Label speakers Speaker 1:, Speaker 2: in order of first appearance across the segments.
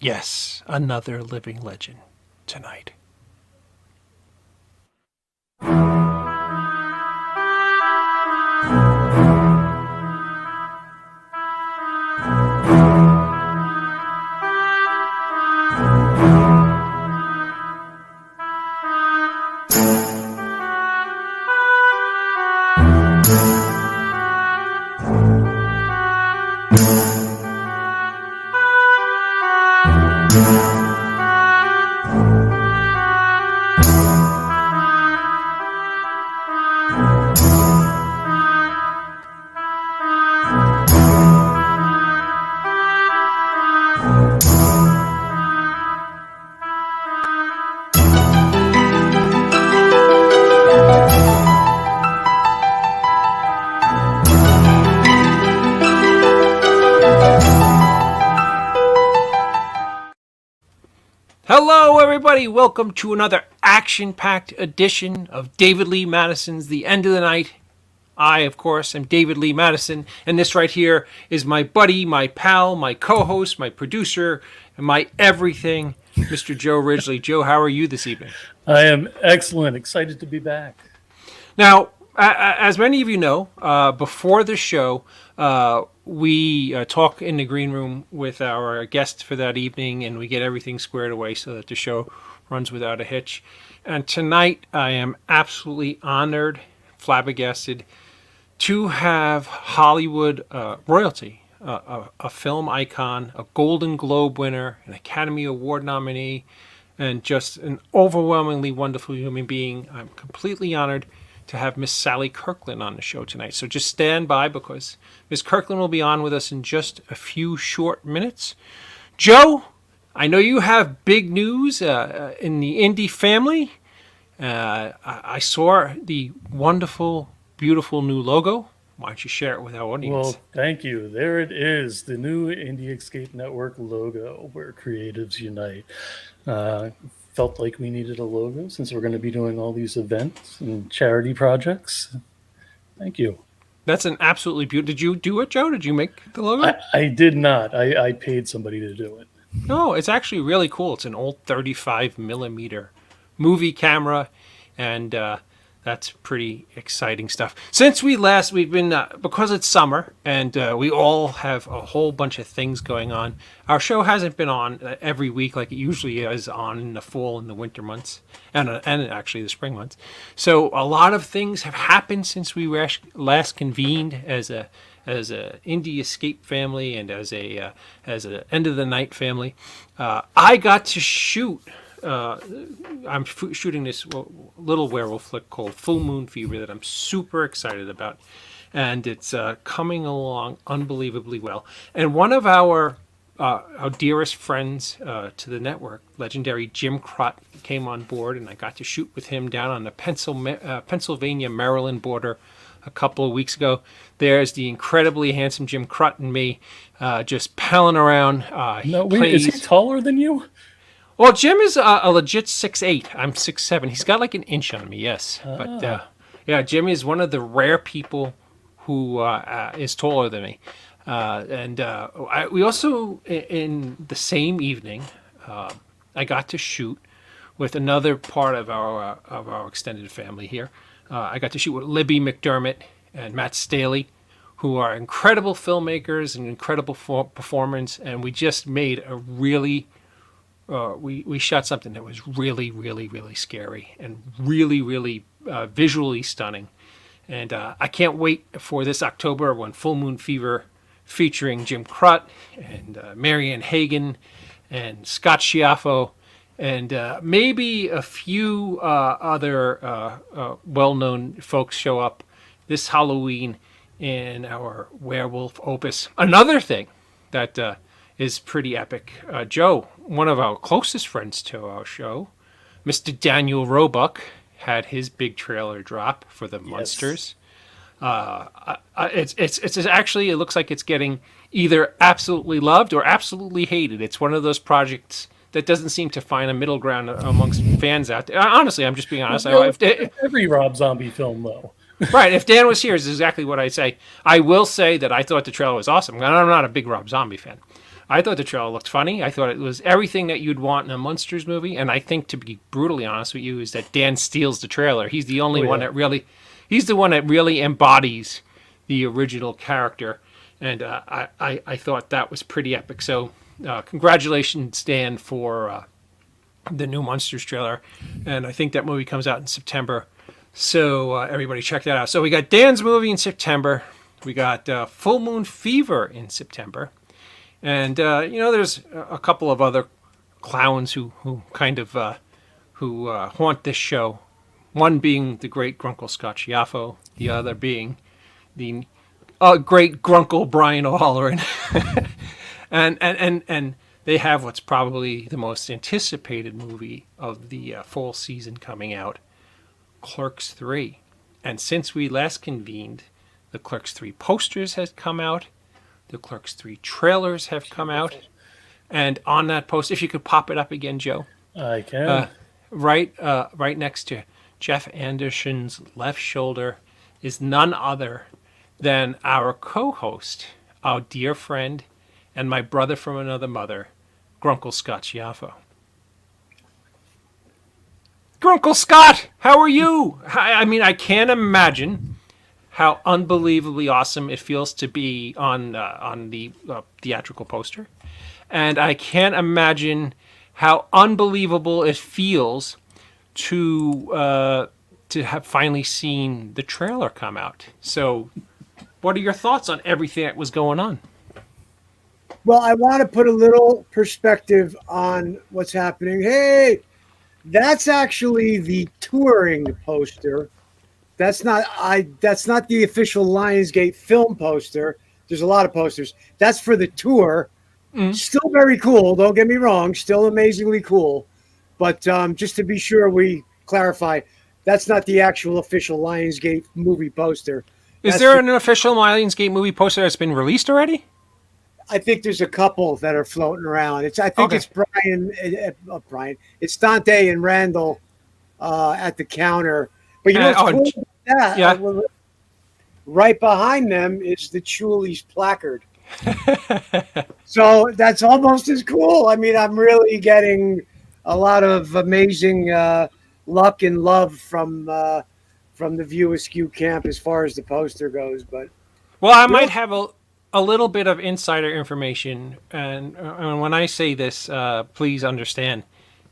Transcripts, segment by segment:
Speaker 1: Yes, another living legend tonight. Hello, everybody. Welcome to another action-packed edition of David Lee Madison's The End of the Night. I, of course, am David Lee Madison, and this right here is my buddy, my pal, my co-host, my producer, and my everything, Mr. Joe Ridgely. Joe, how are you this evening?
Speaker 2: I am excellent. Excited to be back.
Speaker 1: Now, as many of you know, before the show, we talk in the green room with our guests for that evening, and we get everything squared away so that the show runs without a hitch. And tonight, I am absolutely honored, flabbergasted, to have Hollywood royalty, a film icon, a Golden Globe winner, an Academy Award nominee, and just an overwhelmingly wonderful human being. I'm completely honored to have Miss Sally Kirkland on the show tonight. So just stand by because Miss Kirkland will be on with us in just a few short minutes. Joe, I know you have big news in the indie family. I saw the wonderful, beautiful new logo. Why don't you share it with our audience?
Speaker 2: Well, thank you. There it is, the new Indie Escape Network logo, where creatives unite. Felt like we needed a logo since we're going to be doing all these events and charity projects. Thank you.
Speaker 1: That's an absolutely beautiful. Did you do it, Joe? Did you make the logo?
Speaker 2: I did not. I paid somebody to do it.
Speaker 1: No, it's actually really cool. It's an old 35 millimeter movie camera, and that's pretty exciting stuff. Since we've been, because it's summer and we all have a whole bunch of things going on, our show hasn't been on every week like it usually is on in the fall and the winter months, and actually the spring months. So a lot of things have happened since we last convened as a indie escape family and as a end of the night family. I got to shoot. I'm shooting this little werewolf flick called Full Moon Fever that I'm super excited about, and it's coming along unbelievably well. And one of our dearest friends to the network, legendary Jim Crott, came on board, and I got to shoot with him down on the Pennsylvania-Maryland border a couple of weeks ago. There's the incredibly handsome Jim Crott and me just palling around.
Speaker 2: Is he taller than you?
Speaker 1: Well, Jim is a legit 6'8". I'm 6'7". He's got like an inch on me, yes. But yeah, Jim is one of the rare people who is taller than me. We also, in the same evening, I got to shoot with another part of our extended family here. I got to shoot with Libby McDermott and Matt Staley, who are incredible filmmakers and incredible performers, and we just made a really... we shot something that was really, really, really scary and really, really visually stunning. And I can't wait for this October when Full Moon Fever featuring Jim Crott and Marianne Hagen and Scott Schiaffo and maybe a few other well-known folks show up this Halloween in our werewolf opus. Another thing that... is pretty epic. Joe, one of our closest friends to our show, Mr. Daniel Roebuck, had his big trailer drop for the Monsters. It's actually, it looks like it's getting either absolutely loved or absolutely hated. It's one of those projects that doesn't seem to find a middle ground amongst fans out there. Honestly, I'm just being honest.
Speaker 2: Every Rob Zombie film, though.
Speaker 1: Right. If Dan was here, is exactly what I'd say. I will say that I thought the trailer was awesome. I'm not a big Rob Zombie fan. I thought the trailer looked funny. I thought it was everything that you'd want in a Munsters movie. And I think, to be brutally honest with you, is that Dan steals the trailer. He's the only one that really, he's the one that really embodies the original character. And I thought that was pretty epic. So congratulations, Dan, for the new Munsters trailer. And I think that movie comes out in September. So everybody check that out. So we got Dan's movie in September. We got Full Moon Fever in September. And, there's a couple of other clowns who kind of haunt this show. One being the great Grunkle Scott Schiaffo. The other being the great Grunkle Brian O'Halloran. and they have what's probably the most anticipated movie of the fall season coming out, Clerks 3. And since we last convened, the Clerks 3 posters has come out. The Clerks 3 trailers have come out. And on that post, if you could pop it up again, Joe.
Speaker 2: I can.
Speaker 1: Right next to Jeff Anderson's left shoulder is none other than our co-host, our dear friend, and my brother from another mother, Grunkle Scott Schiaffo. Grunkle Scott, how are you? I mean, I can't imagine how unbelievably awesome it feels to be on the theatrical poster. And I can't imagine how unbelievable it feels to have finally seen the trailer come out. So what are your thoughts on everything that was going on?
Speaker 3: Well, I want to put a little perspective on what's happening. Hey, that's actually the touring poster. That's not the official Lionsgate film poster. There's a lot of posters. That's for the tour. Still very cool. Don't get me wrong. Still amazingly cool. But just to be sure we clarify, that's not the actual official Lionsgate movie poster.
Speaker 1: Is there an official Lionsgate movie poster that's been released already?
Speaker 3: I think there's a couple that are floating around. It's Brian. It's Dante and Randall at the counter. But you know what's cool about that?
Speaker 1: Yeah.
Speaker 3: Right behind them is the Chuli's placard. So that's almost as cool. I mean, I'm really getting a lot of amazing luck and love from the View Askew camp as far as the poster goes. But
Speaker 1: I might have a little bit of insider information, and when I say this, please understand,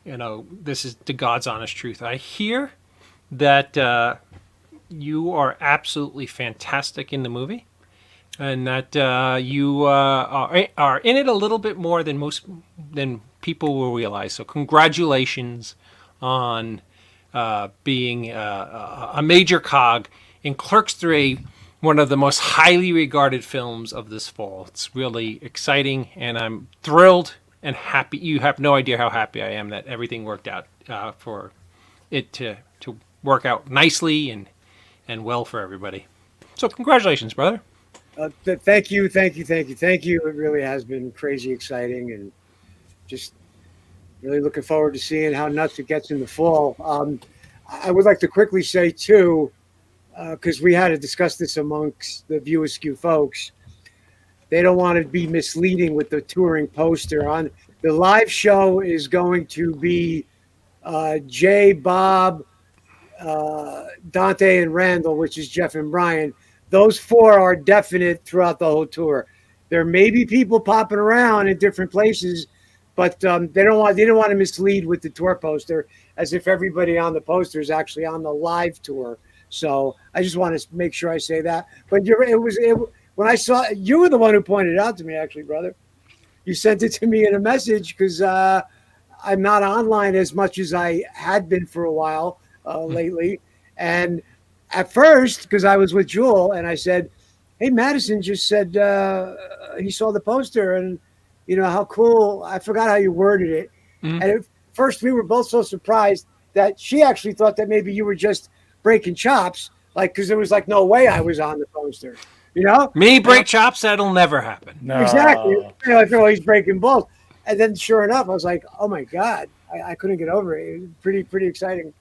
Speaker 1: this is the God's honest truth. I hear that you are absolutely fantastic in the movie, and that you are in it a little bit more than people will realize. So congratulations on being a major cog in Clerks 3, one of the most highly regarded films of this fall. It's really exciting, and I'm thrilled and happy. You have no idea how happy I am that everything worked out for it to work out nicely and well for everybody. So congratulations, brother.
Speaker 3: Thank you. It really has been crazy exciting, and just really looking forward to seeing how nuts it gets in the fall. I would like to quickly say, too, because we had to discuss this amongst the View Askew folks, they don't want to be misleading with the touring poster. On the live show is going to be Jay, Bob, Dante, and Randall, which is Jeff and Brian. Those four are definite throughout the whole tour. There may be people popping around in different places, but they didn't want to mislead with the tour poster as if everybody on the poster is actually on the live tour. So I just want to make sure I say that. But when I saw, you were the one who pointed it out to me, actually, brother. You sent it to me in a message because I'm not online as much as I had been for a while lately. And at first, because I was with Jewel, and I said, hey, Madison just said he saw the poster and, how cool. I forgot how you worded it. Mm-hmm. And at first, we were both so surprised that she actually thought that maybe you were just breaking chops, because there was no way I was on the poster.
Speaker 1: Me break chops, that'll never happen.
Speaker 3: No. Exactly. I feel he's breaking balls. And then sure enough, I was like, oh my God, I couldn't get over it. It was pretty exciting.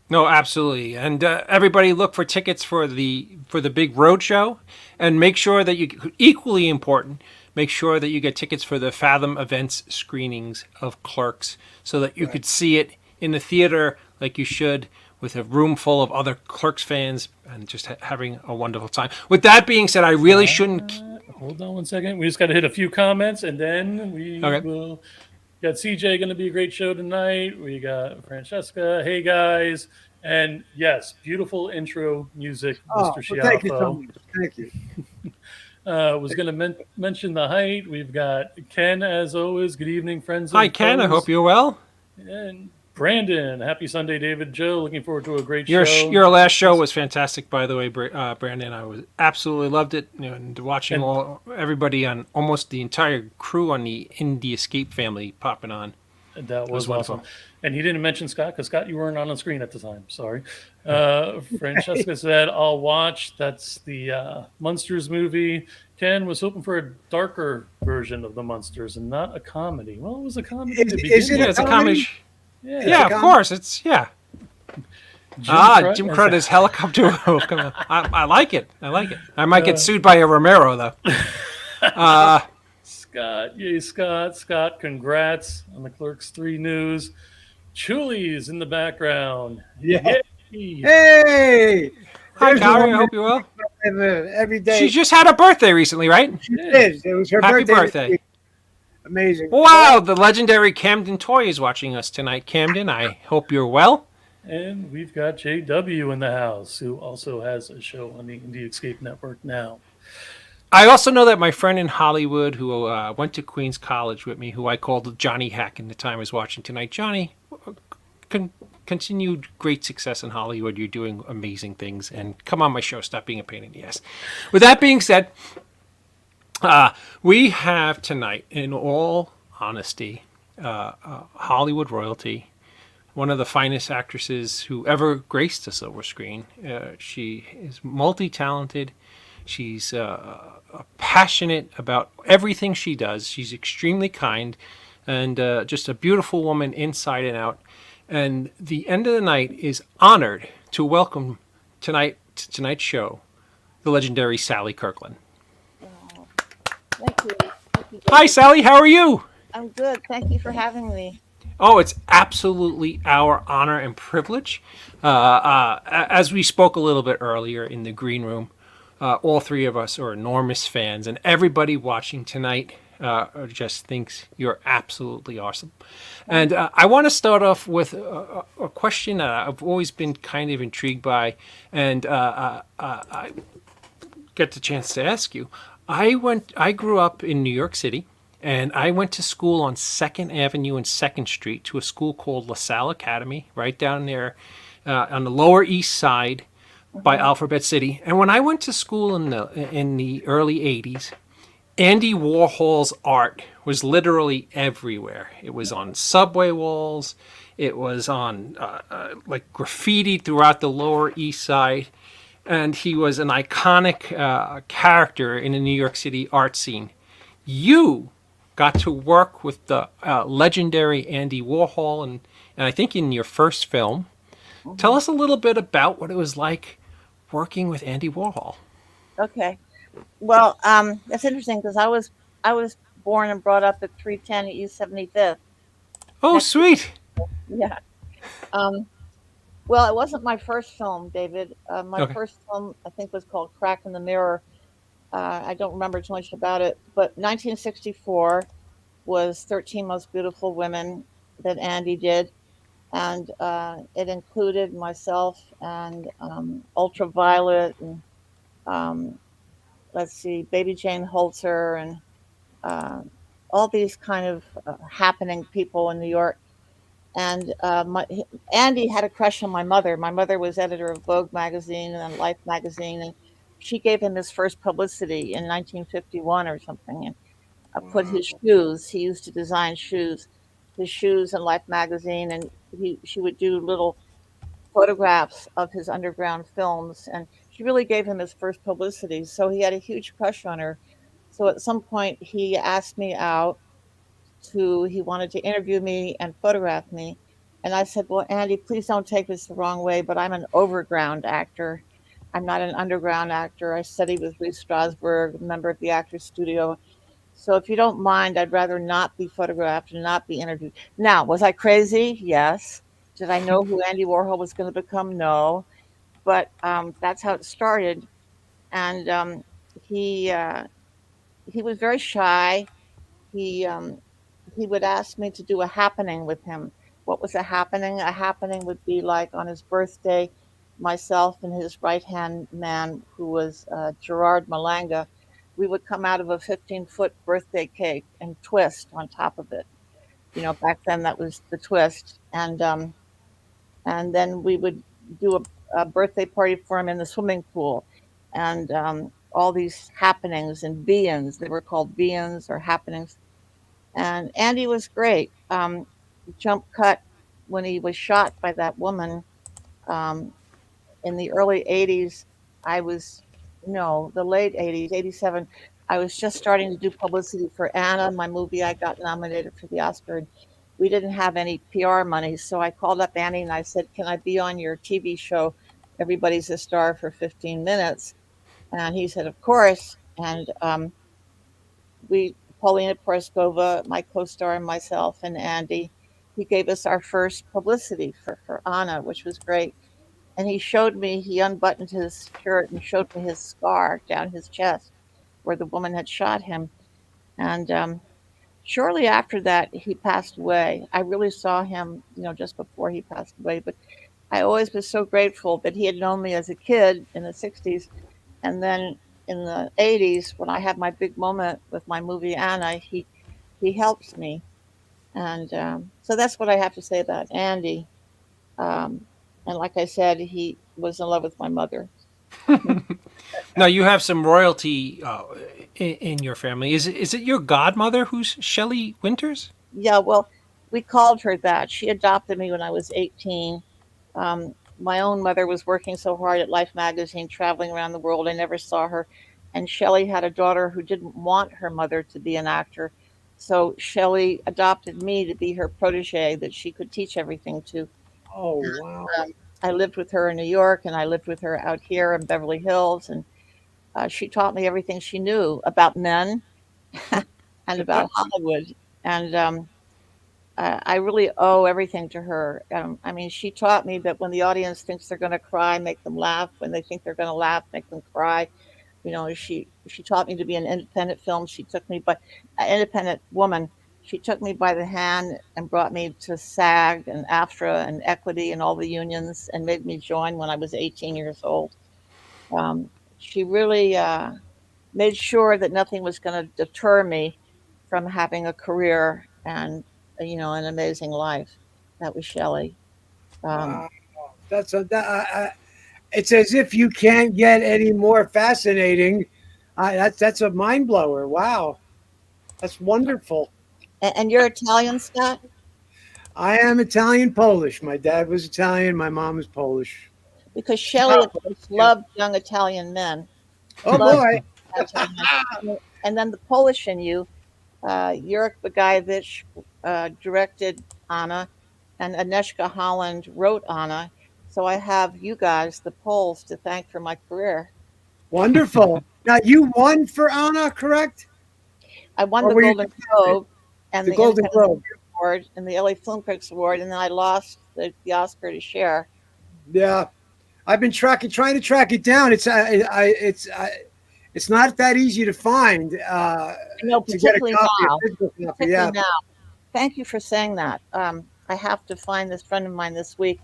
Speaker 1: No, absolutely. And everybody look for tickets for the big road show, and make sure that equally important, make sure that you get tickets for the Fathom Events screenings of Clerks so that you could see it in the theater like you should, with a room full of other Clerks fans and just having a wonderful time. With that being said, I really shouldn't.
Speaker 2: Hold on one second. We just got to hit a few comments, and then we will. Got CJ going to be a great show tonight. We got Francesca. Hey guys, and yes, beautiful intro music, Mr. Schiaffo.
Speaker 3: Well, thank you so much. Thank you.
Speaker 2: Was going to mention the height. We've got Ken, as always. Good evening, friends.
Speaker 1: Hi, Ken. I hope you're well.
Speaker 2: And Brandon, happy Sunday, David, Joe. Looking forward to a great show.
Speaker 1: Your last show was fantastic, by the way, Brandon. I was absolutely loved it, and watching everybody on almost the entire crew on the Indie Escape family popping on.
Speaker 2: That was awesome. And he didn't mention Scott because Scott, you weren't on the screen at the time. Sorry. Francesca said, "I'll watch." That's the Munsters movie. Ken was hoping for a darker version of the Munsters and not a comedy. Well, it was a comedy.
Speaker 3: Is it
Speaker 1: it's a comedy. Yeah, of course. It's Jim Crudda's helicopter. I like it. I might get sued by a Romero though.
Speaker 2: Scott, yay, Scott, congrats on the Clerks 3 news. Chuli's in the background.
Speaker 3: Yeah. Hey.
Speaker 1: Hi, Kyrie. I hope you're well.
Speaker 3: Every day.
Speaker 1: She just had a birthday recently, right?
Speaker 3: She did. It was her birthday.
Speaker 1: Happy birthday.
Speaker 3: Amazing.
Speaker 1: Wow, the legendary Camden Toy is watching us tonight. Camden, I hope you're well.
Speaker 2: And we've got JW in the house, who also has a show on the Indie Escape Network now.
Speaker 1: I also know that my friend in Hollywood who went to Queens College with me, who I called Johnny Hack in the time I was watching tonight. Johnny, continued great success in Hollywood. You're doing amazing things. And come on my show. Stop being a pain in the ass. With that being said, we have tonight, in all honesty, Hollywood royalty, one of the finest actresses who ever graced the silver screen. She is multi-talented. She's passionate about everything she does. She's extremely kind and just a beautiful woman inside and out. And the end of the night is honored to welcome to tonight's show the legendary Sally Kirkland.
Speaker 4: Thank you.
Speaker 1: Hi, Sally. How are you?
Speaker 4: I'm good. Thank you for having me.
Speaker 1: Oh, it's absolutely our honor and privilege. As we spoke a little bit earlier in the green room, all three of us are enormous fans, and everybody watching tonight just thinks you're absolutely awesome. And I want to start off with a question that I've always been kind of intrigued by, and I get the chance to ask you. I grew up in New York City, and I went to school on 2nd Avenue and 2nd Street to a school called LaSalle Academy, right down there on the Lower East Side by Alphabet City. And when I went to school in the early 80s, Andy Warhol's art was literally everywhere. It was on subway walls. It was on like graffiti throughout the Lower East Side. And he was an iconic character in the New York City art scene. You got to work with the legendary Andy Warhol, and I think in your first film. Tell us a little bit about what it was like working with Andy Warhol.
Speaker 4: Okay. Well, that's interesting because I was born and brought up at 310 East 75th.
Speaker 1: Oh, sweet.
Speaker 4: Yeah. Well, it wasn't my first film, David. My first film, I think, was called Crack in the Mirror. I don't remember too much about it, but 1964 was 13 Most Beautiful Women that Andy did. And it included myself and Ultraviolet and, let's see, Baby Jane Holzer and all these kind of happening people in New York. And Andy had a crush on my mother. My mother was editor of Vogue magazine and Life magazine, and she gave him his first publicity in 1951 or something. And I put his shoes. He used to design shoes, his shoes in Life magazine, and she would do little photographs of his underground films, and she really gave him his first publicity. So he had a huge crush on her. So at some point he asked me out. He wanted to interview me and photograph me. And I said, well, Andy, please don't take this the wrong way, but I'm an overground actor. I'm not an underground actor. I studied with Reese Strasberg, a member of the Actors Studio. So if you don't mind, I'd rather not be photographed and not be interviewed. Now, was I crazy? Yes. Did I know who Andy Warhol was going to become? No. But that's how it started. And he uh, he was very shy. He um, he would ask me to do a happening with him. What was a happening? A happening would be like on his birthday, myself and his right hand man, who was Gerard Malanga, we would come out of a 15-foot birthday cake and twist on top of it. Back then that was the twist, and then we would do a birthday party for him in the swimming pool, and all these happenings and be-ins. They were called be-ins or happenings, and Andy was great. Jump cut when he was shot by that woman um, in the early 80s. I was, no, the late 80s, 87. I was just starting to do publicity for Anna, my movie. I got nominated for the Oscar. And we didn't have any PR money. So I called up Andy and I said, can I be on your TV show? Everybody's a Star for 15 minutes. And he said, of course. And Paulina Porskova, my co-star, and myself and Andy, he gave us our first publicity for Anna, which was great. And he unbuttoned his shirt and showed me his scar down his chest where the woman had shot him. And shortly after that, he passed away. I really saw him, just before he passed away. But I always was so grateful that he had known me as a kid in the 60s. And then in the 80s, when I had my big moment with my movie Anna, he helps me. And so that's what I have to say about Andy. Um, and like I said, he was in love with my mother.
Speaker 1: Now you have some royalty in your family. Is it your godmother who's Shelley Winters?
Speaker 4: Yeah, well, we called her that. She adopted me when I was 18. My own mother was working so hard at Life magazine, traveling around the world. I never saw her. And Shelley had a daughter who didn't want her mother to be an actor. So Shelley adopted me to be her protege that she could teach everything to.
Speaker 3: Oh, wow.
Speaker 4: I lived with her in New York and I lived with her out here in Beverly Hills. And she taught me everything she knew about men and about Hollywood. And I really owe everything to her. I mean, she taught me that when the audience thinks they're going to cry, make them laugh. When they think they're going to laugh, make them cry. She taught me to be an independent film. She took me by an independent woman. She took me by the hand and brought me to SAG and AFTRA and Equity and all the unions and made me join when I was 18 years old. She really made sure that nothing was going to deter me from having a career and an amazing life. That was Shelley. Um,
Speaker 3: Wow. It's as if you can't get any more fascinating. That's a mind blower. Wow. That's wonderful.
Speaker 4: and you're Italian, Scott,
Speaker 3: I am Italian Polish. My dad was Italian. My mom was Polish.
Speaker 4: because Shelley,
Speaker 3: Oh,
Speaker 4: of course,
Speaker 3: yeah.
Speaker 4: loved young Italian men.
Speaker 3: Oh
Speaker 4: Loved
Speaker 3: boy.
Speaker 4: Italian men. And then the Polish in you, Jurek Bagajevich directed Anna, and Agnieszka Holland wrote Anna. So I have you guys, the Poles, to thank for my career.
Speaker 3: Wonderful. Now you won for Anna, correct?
Speaker 4: I won
Speaker 3: Or
Speaker 4: the
Speaker 3: were you
Speaker 4: Golden Globe and
Speaker 3: the
Speaker 4: the
Speaker 3: Golden
Speaker 4: Independent
Speaker 3: Globe?
Speaker 4: Spirit Award and the LA Film Critics Award, and then I lost the Oscar to Cher.
Speaker 3: Yeah. I've been trying to track it down. It's not that easy to find to get a
Speaker 4: Particularly
Speaker 3: copy, a
Speaker 4: now.
Speaker 3: physical copy.
Speaker 4: Particularly
Speaker 3: Yeah.
Speaker 4: now. Thank you for saying that. I have to find this friend of mine this week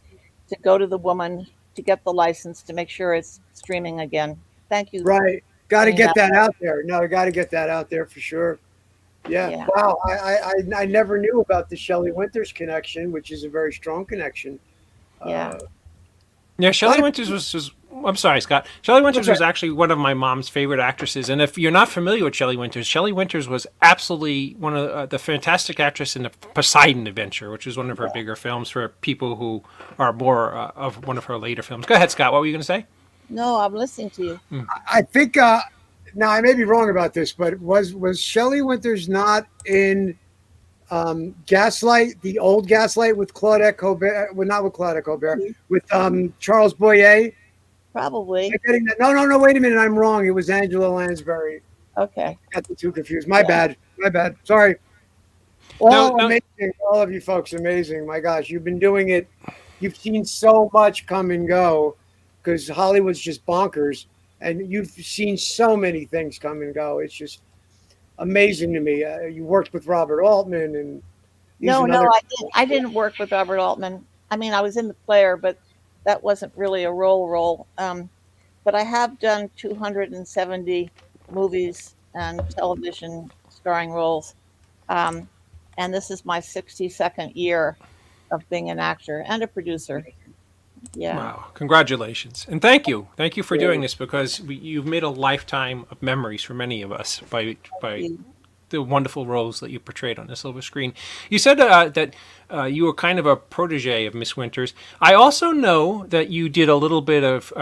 Speaker 4: to go to the woman to get the license to make sure it's streaming again. Thank you.
Speaker 3: Right. Got to
Speaker 4: Bringing
Speaker 3: get
Speaker 4: that
Speaker 3: that out there. No, got to get that out there for sure. Yeah.
Speaker 4: Yeah.
Speaker 3: Wow. I never knew about the Shelley Winters connection, which is a very strong connection.
Speaker 4: Yeah.
Speaker 1: Yeah, Shelley
Speaker 3: What?
Speaker 1: Winters was. I'm sorry, Scott. Shelley Winters
Speaker 3: That's
Speaker 1: was actually one of my mom's favorite actresses. And if you're not familiar with Shelley Winters was absolutely one of the fantastic actress in the Poseidon Adventure, which was one of her bigger films for people who are more of one of her later films. Go ahead, Scott. What were you going to say?
Speaker 4: No, I'm listening to you.
Speaker 3: I think now I may be wrong about this, but was Shelley Winters not in Gaslight, the old Gaslight with Claudette Colbert? Well, not with Claudette Colbert, with Charles Boyer. Am
Speaker 4: Probably.
Speaker 3: I getting that? No. Wait a minute, I'm wrong. It was Angela Lansbury.
Speaker 4: Okay.
Speaker 3: Got the two confused. My
Speaker 4: Yeah.
Speaker 3: bad. My bad. Sorry.
Speaker 1: No,
Speaker 3: All
Speaker 1: no.
Speaker 3: amazing. All of you folks, amazing. My gosh, you've been doing it. You've seen so much come and go because Hollywood's just bonkers. And you've seen so many things come and go. It's just amazing to me. You worked with Robert Altman, and he's
Speaker 4: No, no,
Speaker 3: another.
Speaker 4: I didn't work with Robert Altman. I mean, I was in The Player, but that wasn't really a role. But I have done 270 movies and television starring roles. Um, and this is my 62nd year of being an actor and a producer. Yeah.
Speaker 1: Wow. Congratulations. And thank you. Thank you for doing this because you've made a lifetime of memories for many of us by the wonderful roles that you portrayed on the silver screen. You said that you were kind of a protege of Miss Winters. I also know that you did a little bit of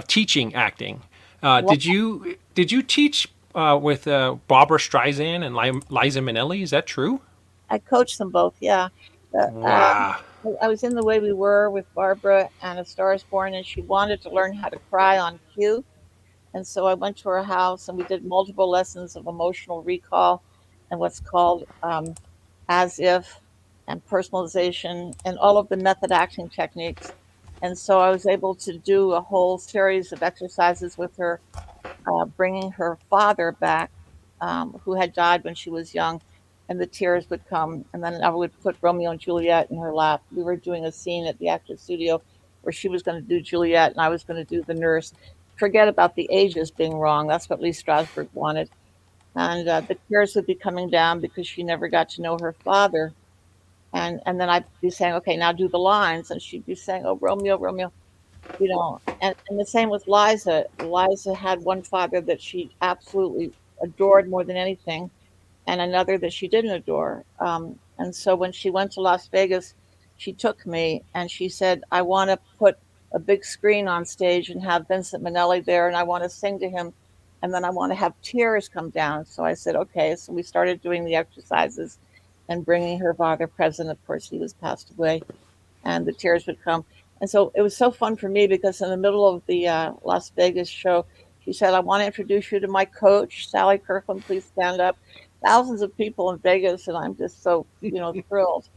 Speaker 1: teaching acting. Did you teach with Barbara Streisand and Liza Minnelli? Is that true?
Speaker 4: I coached them both. Yeah.
Speaker 1: Wow.
Speaker 4: I was in The Way We Were with Barbara and A Star Is Born, and she wanted to learn how to cry on cue. And so I went to her house and we did multiple lessons of emotional recall and what's called as if and personalization and all of the method acting techniques. And so I was able to do a whole series of exercises with her, bringing her father back, who had died when she was young. And the tears would come. And then I would put Romeo and Juliet in her lap. We were doing a scene at the Actors Studio where she was going to do Juliet and I was going to do the nurse. Forget about the ages being wrong. That's what Lee Strasberg wanted. And the tears would be coming down because she never got to know her father. And then I'd be saying, okay, now do the lines. And she'd be saying, oh, Romeo, Romeo, And the same with Liza. Liza had one father that she absolutely adored more than anything, and another that she didn't adore. And so when she went to Las Vegas, she took me and she said, I want to put a big screen on stage and have Vincent Minnelli there, and I want to sing to him, and then I want to have tears come down. So I said, okay. So we started doing the exercises and bringing her father present. Of course, he was passed away, and the tears would come. And so it was so fun for me because in the middle of the Las Vegas show, she said, I want to introduce you to my coach, Sally Kirkland, please stand up. Thousands of people in Vegas, and I'm just so, thrilled.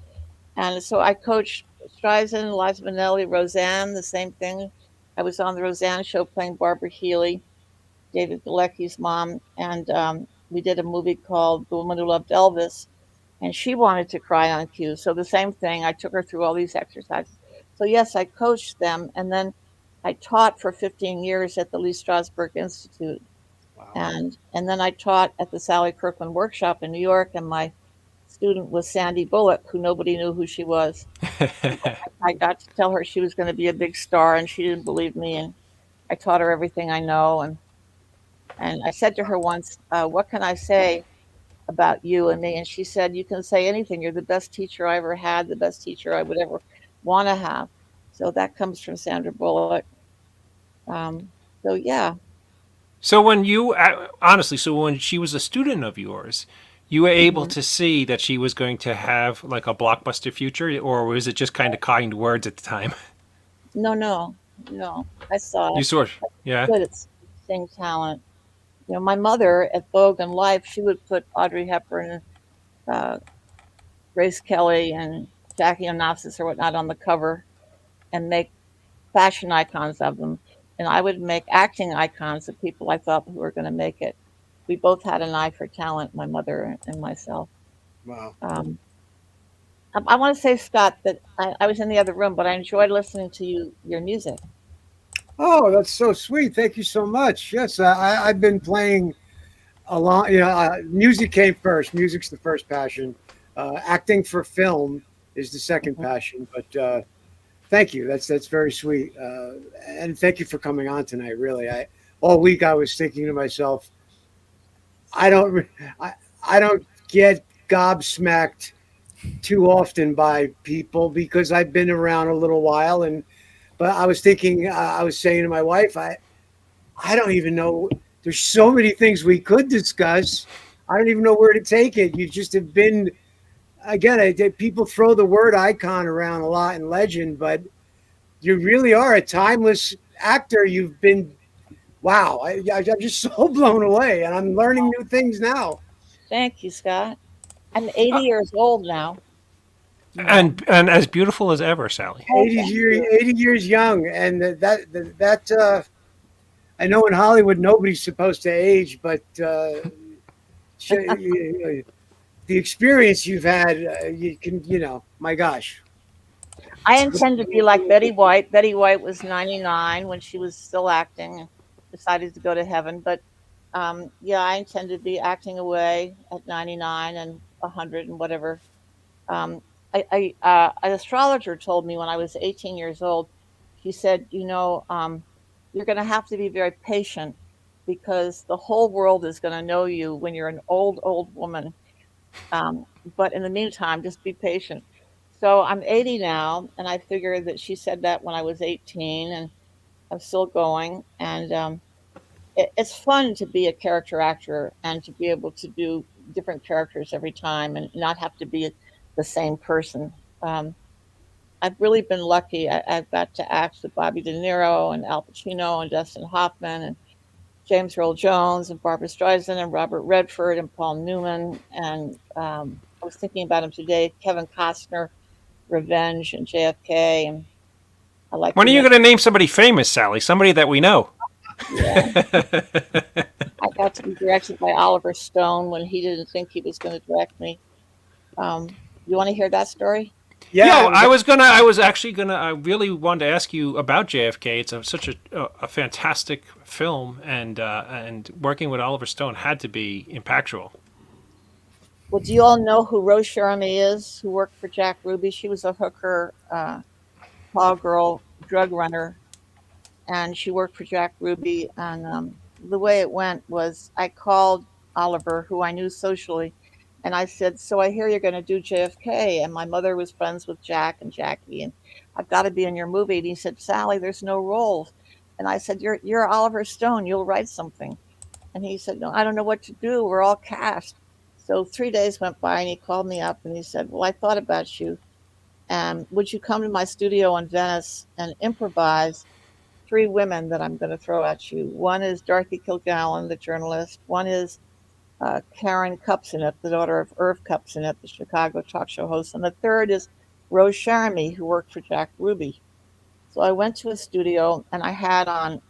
Speaker 4: And so I coached Streisand, Liza Minnelli, Roseanne, the same thing. I was on the Roseanne show playing Barbara Healy, David Galecki's mom, and we did a movie called The Woman Who Loved Elvis, and she wanted to cry on cue. So the same thing, I took her through all these exercises. So yes, I coached them, and then I taught for 15 years at the Lee Strasberg Institute,
Speaker 3: Wow.
Speaker 4: and then I taught at the Sally Kirkland Workshop in New York, and my student was Sandy Bullock, who nobody knew who she was. I got to tell her she was going to be a big star, and she didn't believe me, and I taught her everything I know, and I said to her once, what can I say about you and me? And she said, you can say anything. You're the best teacher I ever had, the best teacher I would ever want to have. So that comes from Sandra Bullock. So yeah.
Speaker 1: So when you honestly, so when she was a student of yours, you were able
Speaker 4: Mhm.
Speaker 1: to see that she was going to have like a blockbuster future, or was it just kind of kind words at the time?
Speaker 4: No, no, no. I saw
Speaker 1: You
Speaker 4: it.
Speaker 1: sort, yeah.
Speaker 4: Good at seeing talent. My mother at Vogue and Life, she would put Audrey Hepburn, uh, Grace Kelly, and Jackie Onassis or whatnot on the cover and make fashion icons of them. And I would make acting icons of people I thought who were going to make it. We both had an eye for talent, my mother and myself.
Speaker 3: Wow.
Speaker 4: Um, I want to say, Scott, that I was in the other room, but I enjoyed listening to your music.
Speaker 3: Oh, that's so sweet. Thank you so much. Yes, I've been playing a lot. Music came first. Music's the first passion. Acting for film is the second
Speaker 4: Mhm.
Speaker 3: passion. But thank you. That's very sweet. And thank you for coming on tonight. Really, all week I was thinking to myself, I don't, I don't get gobsmacked too often by people because I've been around a little while. But I was thinking, I was saying to my wife, I don't even know. There's so many things we could discuss. I don't even know where to take it. You just have been, again, people throw the word icon around a lot in legend, but you really are a timeless actor. You've been wow, I'm just so blown away, and I'm learning new things now.
Speaker 4: Thank you, Scott. I'm 80 years old now. You know.
Speaker 1: And as beautiful as ever, Sally.
Speaker 4: Oh, thank you.
Speaker 3: 80 years young, and I know in Hollywood nobody's supposed to age, but the experience you've had, you can, my gosh.
Speaker 4: I intend to be like Betty White. Betty White was 99 when she was still acting and decided to go to heaven. But yeah, I intend to be acting away at 99 and 100 and whatever. Um, an astrologer told me when I was 18 years old, she said, you're going to have to be very patient because the whole world is going to know you when you're an old woman. Um, but in the meantime, just be patient. So I'm 80 now, and I figured that she said that when I was 18, and I'm still going. And it's fun to be a character actor and to be able to do different characters every time and not have to be the same person. Um, I've really been lucky. I've got to act with Bobby De Niro and Al Pacino and Dustin Hoffman and James Earl Jones and Barbara Streisand and Robert Redford and Paul Newman. And I was thinking about him today, Kevin Costner, Revenge and JFK. And I like
Speaker 1: When
Speaker 4: to
Speaker 1: are you
Speaker 4: make,
Speaker 1: going to name somebody famous, Sally? Somebody that we know.
Speaker 4: yeah. I got to be directed by Oliver Stone when he didn't think he was going to direct me. You want to hear that story?
Speaker 3: Yeah,
Speaker 1: Yeah, I was actually gonna. I really wanted to ask you about JFK. It's such a fantastic film, and working with Oliver Stone had to be impactful.
Speaker 4: Well, do you all know who Rose Sheramy is, who worked for Jack Ruby? She was a hooker, tall girl, drug runner, and she worked for Jack Ruby. And the way it went was I called Oliver, who I knew socially, and I said, "So I hear you're going to do JFK." And my mother was friends with Jack and Jackie, and I've got to be in your movie. And he said, "Sally, there's no roles." And I said, "You're Oliver Stone. You'll write something." And he said, "No, I don't know what to do. We're all cast." So 3 days went by, and he called me up and he said, "Well, I thought about you. Would you come to my studio in Venice and improvise three women that I'm going to throw at you? One is Dorothy Kilgallen, the journalist. One is Karen Kupcinet, the daughter of Irv Kupcinet, the Chicago talk show host. And the third is Rose Sheramy, who worked for Jack Ruby." So I went to a studio and I had on,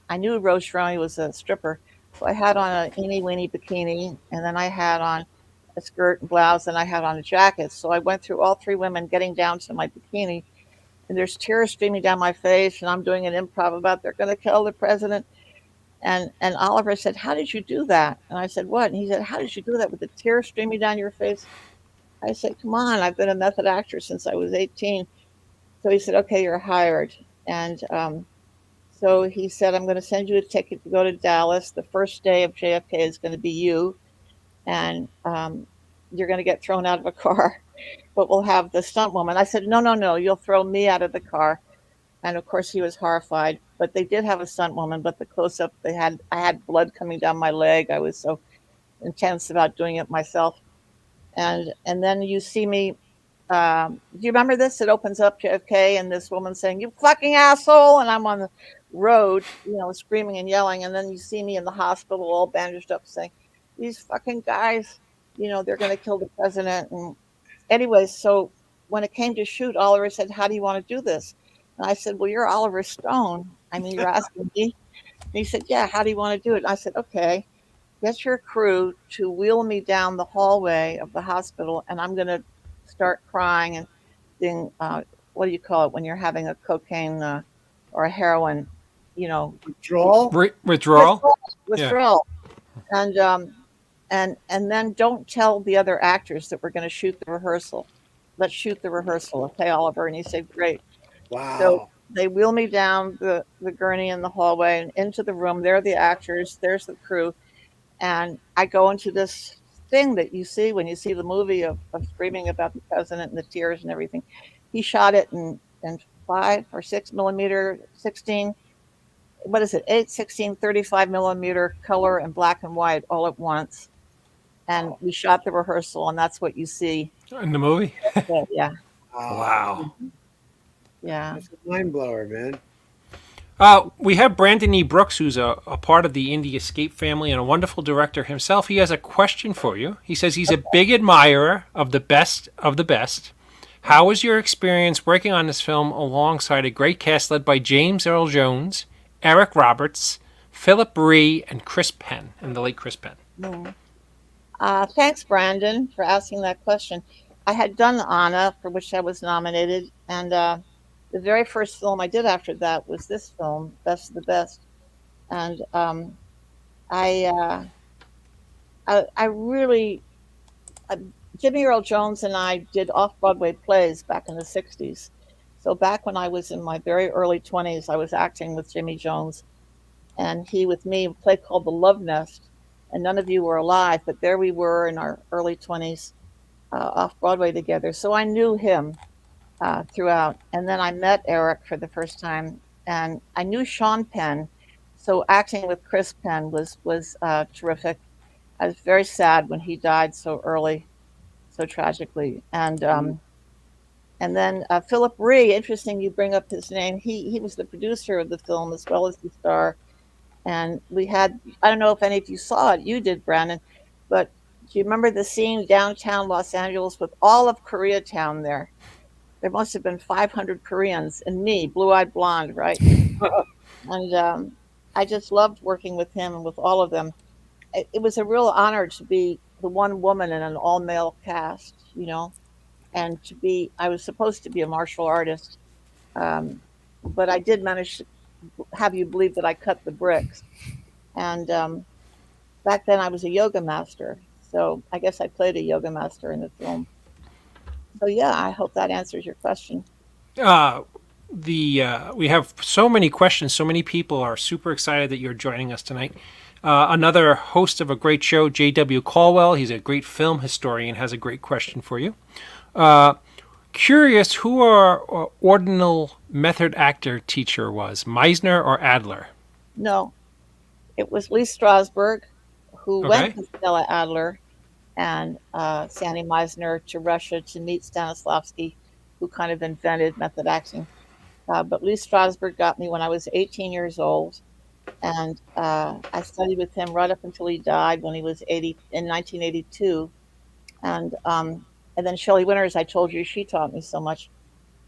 Speaker 4: I knew Rose Sheramy was a stripper. So I had on a eeny weeny bikini and then I had on a skirt and blouse and I had on a jacket. So I went through all three women getting down to my bikini and there's tears streaming down my face and I'm doing an improv about they're going to kill the president. And Oliver said, "How did you do that?" And I said, "What?" And he said, "How did you do that with the tears streaming down your face?" I said, "Come on, I've been a method actor since I was 18." So he said, "Okay, you're hired." And so he said, "I'm going to send you a ticket to go to Dallas. The first day of JFK is going to be you, and you're going to get thrown out of a car, but we'll have the stunt woman." I said, "No, no, no, you'll throw me out of the car." And of course, he was horrified. But they did have a stunt woman. But the close up, I had blood coming down my leg. I was so intense about doing it myself. And then you see me. Do you remember this? It opens up JFK and this woman saying, "You fucking asshole," and I'm on the road, screaming and yelling. And then you see me in the hospital, all bandaged up, saying, "These fucking guys, they're going to kill the president." And anyway, so when it came to shoot, Oliver said, "How do you want to do this?" And I said, "Well, you're Oliver Stone. I mean, you're asking me." And he said, "Yeah, how do you want to do it?" And I said, "Okay, get your crew to wheel me down the hallway of the hospital, and I'm going to start crying and being, what do you call it when you're having a cocaine or a heroin, you know,
Speaker 3: Withdrawal?
Speaker 1: Withdrawal? Yeah.
Speaker 4: withdrawal, and and then don't tell the other actors that we're going to shoot the rehearsal. Let's shoot the rehearsal, okay, Oliver?" And he said, "Great." So
Speaker 3: Wow.
Speaker 4: they wheel me down the gurney in the hallway and into the room. There are the actors. There's the crew. And I go into this thing that you see when you see the movie of screaming about the president and the tears and everything. He shot it in 5 or 6 millimeter, 16, what is it, 8, 16, 35 millimeter color and black and white all at once. And we shot the rehearsal, and that's what you see.
Speaker 1: In the movie?
Speaker 4: Yeah,
Speaker 3: Wow.
Speaker 1: Wow.
Speaker 4: yeah.
Speaker 3: That's a mind blower, man.
Speaker 1: We have Brandon E. Brooks, who's a part of the Indie Escape family and a wonderful director himself. He has a question for you. He says he's a big admirer of the best of the best. How was your experience working on this film alongside a great cast led by James Earl Jones, Eric Roberts, Philip Ree, and Chris Penn, and the late Chris Penn?
Speaker 4: Mm. Thanks, Brandon, for asking that question. I had done Anna, for which I was nominated, and the very first film I did after that was this film, Best of the Best. And I, uh, I really, uh, Jimmy Earl Jones and I did off Broadway plays back in the 60s. So back when I was in my very early 20s, I was acting with Jimmy Jones and he with me, a play called The Love Nest. And none of you were alive, but there we were in our early 20s off Broadway together. So I knew him throughout. And then I met Eric for the first time, and I knew Sean Penn. So acting with Chris Penn was terrific. I was very sad when he died so early, so tragically. And then Philip Ree, interesting you bring up his name. He was the producer of the film as well as the star. And we had, I don't know if any of you saw it, you did, Brandon, but do you remember the scene downtown Los Angeles with all of Koreatown there? There must have been 500 Koreans and me, blue-eyed blonde, right? And I just loved working with him and with all of them. It was a real honor to be the one woman in an all-male cast, and I was supposed to be a martial artist, um, but I did manage to have you believe that I cut the bricks. And back then I was a yoga master, so I guess I played a yoga master in the film. So yeah, I hope that answers your question.
Speaker 1: Uh, we have so many questions. So many people are super excited that you're joining us tonight. Another host of a great show, J.W. Caldwell. He's a great film historian. Has a great question for you. Uh, Curious who our ordinal method actor teacher was, Meisner or Adler?
Speaker 4: No, it was Lee Strasberg who went
Speaker 1: Okay.
Speaker 4: with Stella Adler and Sandy Meisner to Russia to meet Stanislavski, who kind of invented method acting. But Lee Strasberg got me when I was 18 years old, and I studied with him right up until he died when he was 80 in 1982. And then Shelley Winters, I told you, she taught me so much.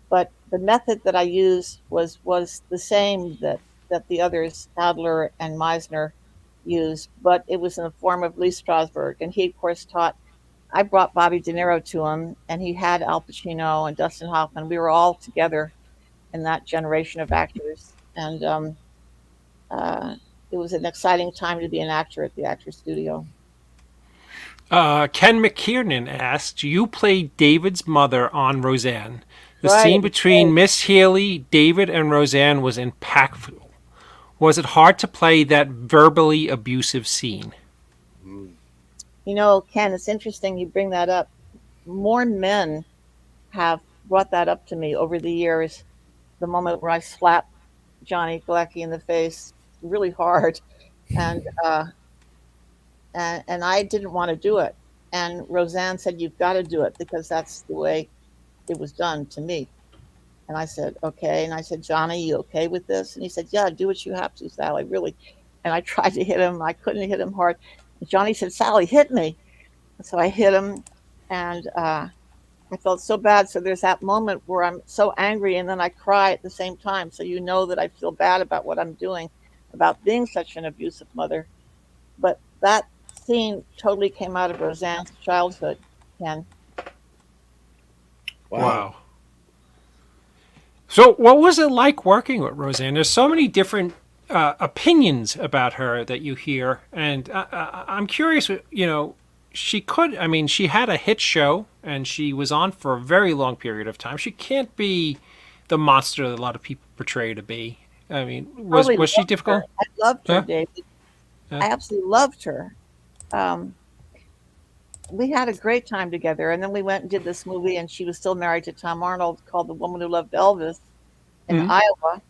Speaker 4: But the method that I used was the same that the others, Adler and Meisner, used, but it was in the form of Lee Strasberg, and he of course taught. I brought Bobby De Niro to him, and he had Al Pacino and Dustin Hoffman. We were all together in that generation of actors, and uh, it was an exciting time to be an actor at the Actors Studio.
Speaker 1: Ken McKiernan asked, you played David's mother on Roseanne. The
Speaker 4: Right,
Speaker 1: scene between Miss Healy, David, and Roseanne was impactful. Was it hard to play that verbally abusive scene?
Speaker 4: Ken, it's interesting you bring that up. More men have brought that up to me over the years. The moment where I slapped Johnny Galecki in the face really hard, and I didn't want to do it. And Roseanne said, "You've got to do it because that's the way it was done to me." And I said, "Okay." And I said, "Johnny, you okay with this?" And he said, "Yeah, do what you have to, Sally, really." And I tried to hit him. I couldn't hit him hard. And Johnny said, "Sally, hit me." And so I hit him, and I felt so bad. So there's that moment where I'm so angry, and then I cry at the same time. So you know that I feel bad about what I'm doing, about being such an abusive mother. But that scene totally came out of Roseanne's childhood, Ken.
Speaker 3: Wow.
Speaker 1: Wow. So, what was it like working with Roseanne? There's so many different opinions about her that you hear, and I'm curious. I mean, she had a hit show, and she was on for a very long period of time. She can't be the monster that a lot of people portray her to be. I mean, was
Speaker 4: Totally
Speaker 1: was she
Speaker 4: loved her.
Speaker 1: difficult?
Speaker 4: I loved her,
Speaker 1: Huh?
Speaker 4: David.
Speaker 1: Yeah.
Speaker 4: I absolutely loved her. Um, we had a great time together, and then we went and did this movie, and she was still married to Tom Arnold, called The Woman Who Loved Elvis in
Speaker 1: Mhm.
Speaker 4: Iowa.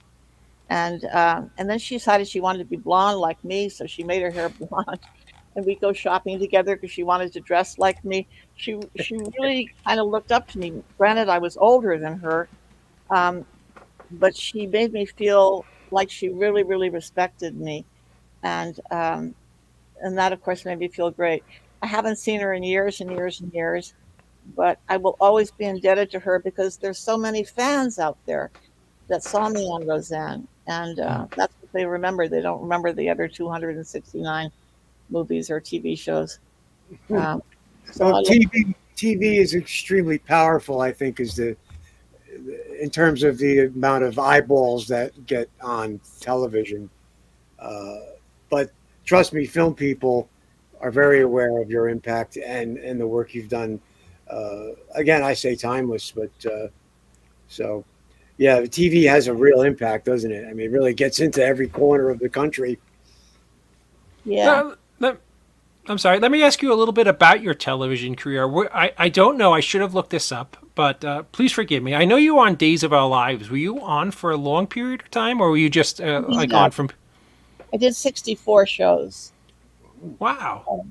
Speaker 4: And then she decided she wanted to be blonde like me, so she made her hair blonde, and we go shopping together because she wanted to dress like me. She really kind of looked up to me. Granted, I was older than her, um, but she made me feel like she really, really respected me, and that of course made me feel great. I haven't seen her in years and years and years, but I will always be indebted to her because there's so many fans out there that saw me on Roseanne, and that's what they remember. They don't remember the other 269 movies or TV shows. Um, so
Speaker 3: Well, TV is extremely powerful. I think is the in terms of the amount of eyeballs that get on television. Uh, but trust me, film people are very aware of your impact and the work you've done. Again, I say timeless, but so yeah, the TV has a real impact, doesn't it? I mean, it really gets into every corner of the country.
Speaker 4: yeah,
Speaker 1: I'm sorry. Let me ask you a little bit about your television career. I don't know. I should have looked this up, but please forgive me. I know you were on Days of Our Lives. Were you on for a long period of time, or were you just like
Speaker 4: Yeah.
Speaker 1: on from?
Speaker 4: I did 64 shows.
Speaker 1: Wow.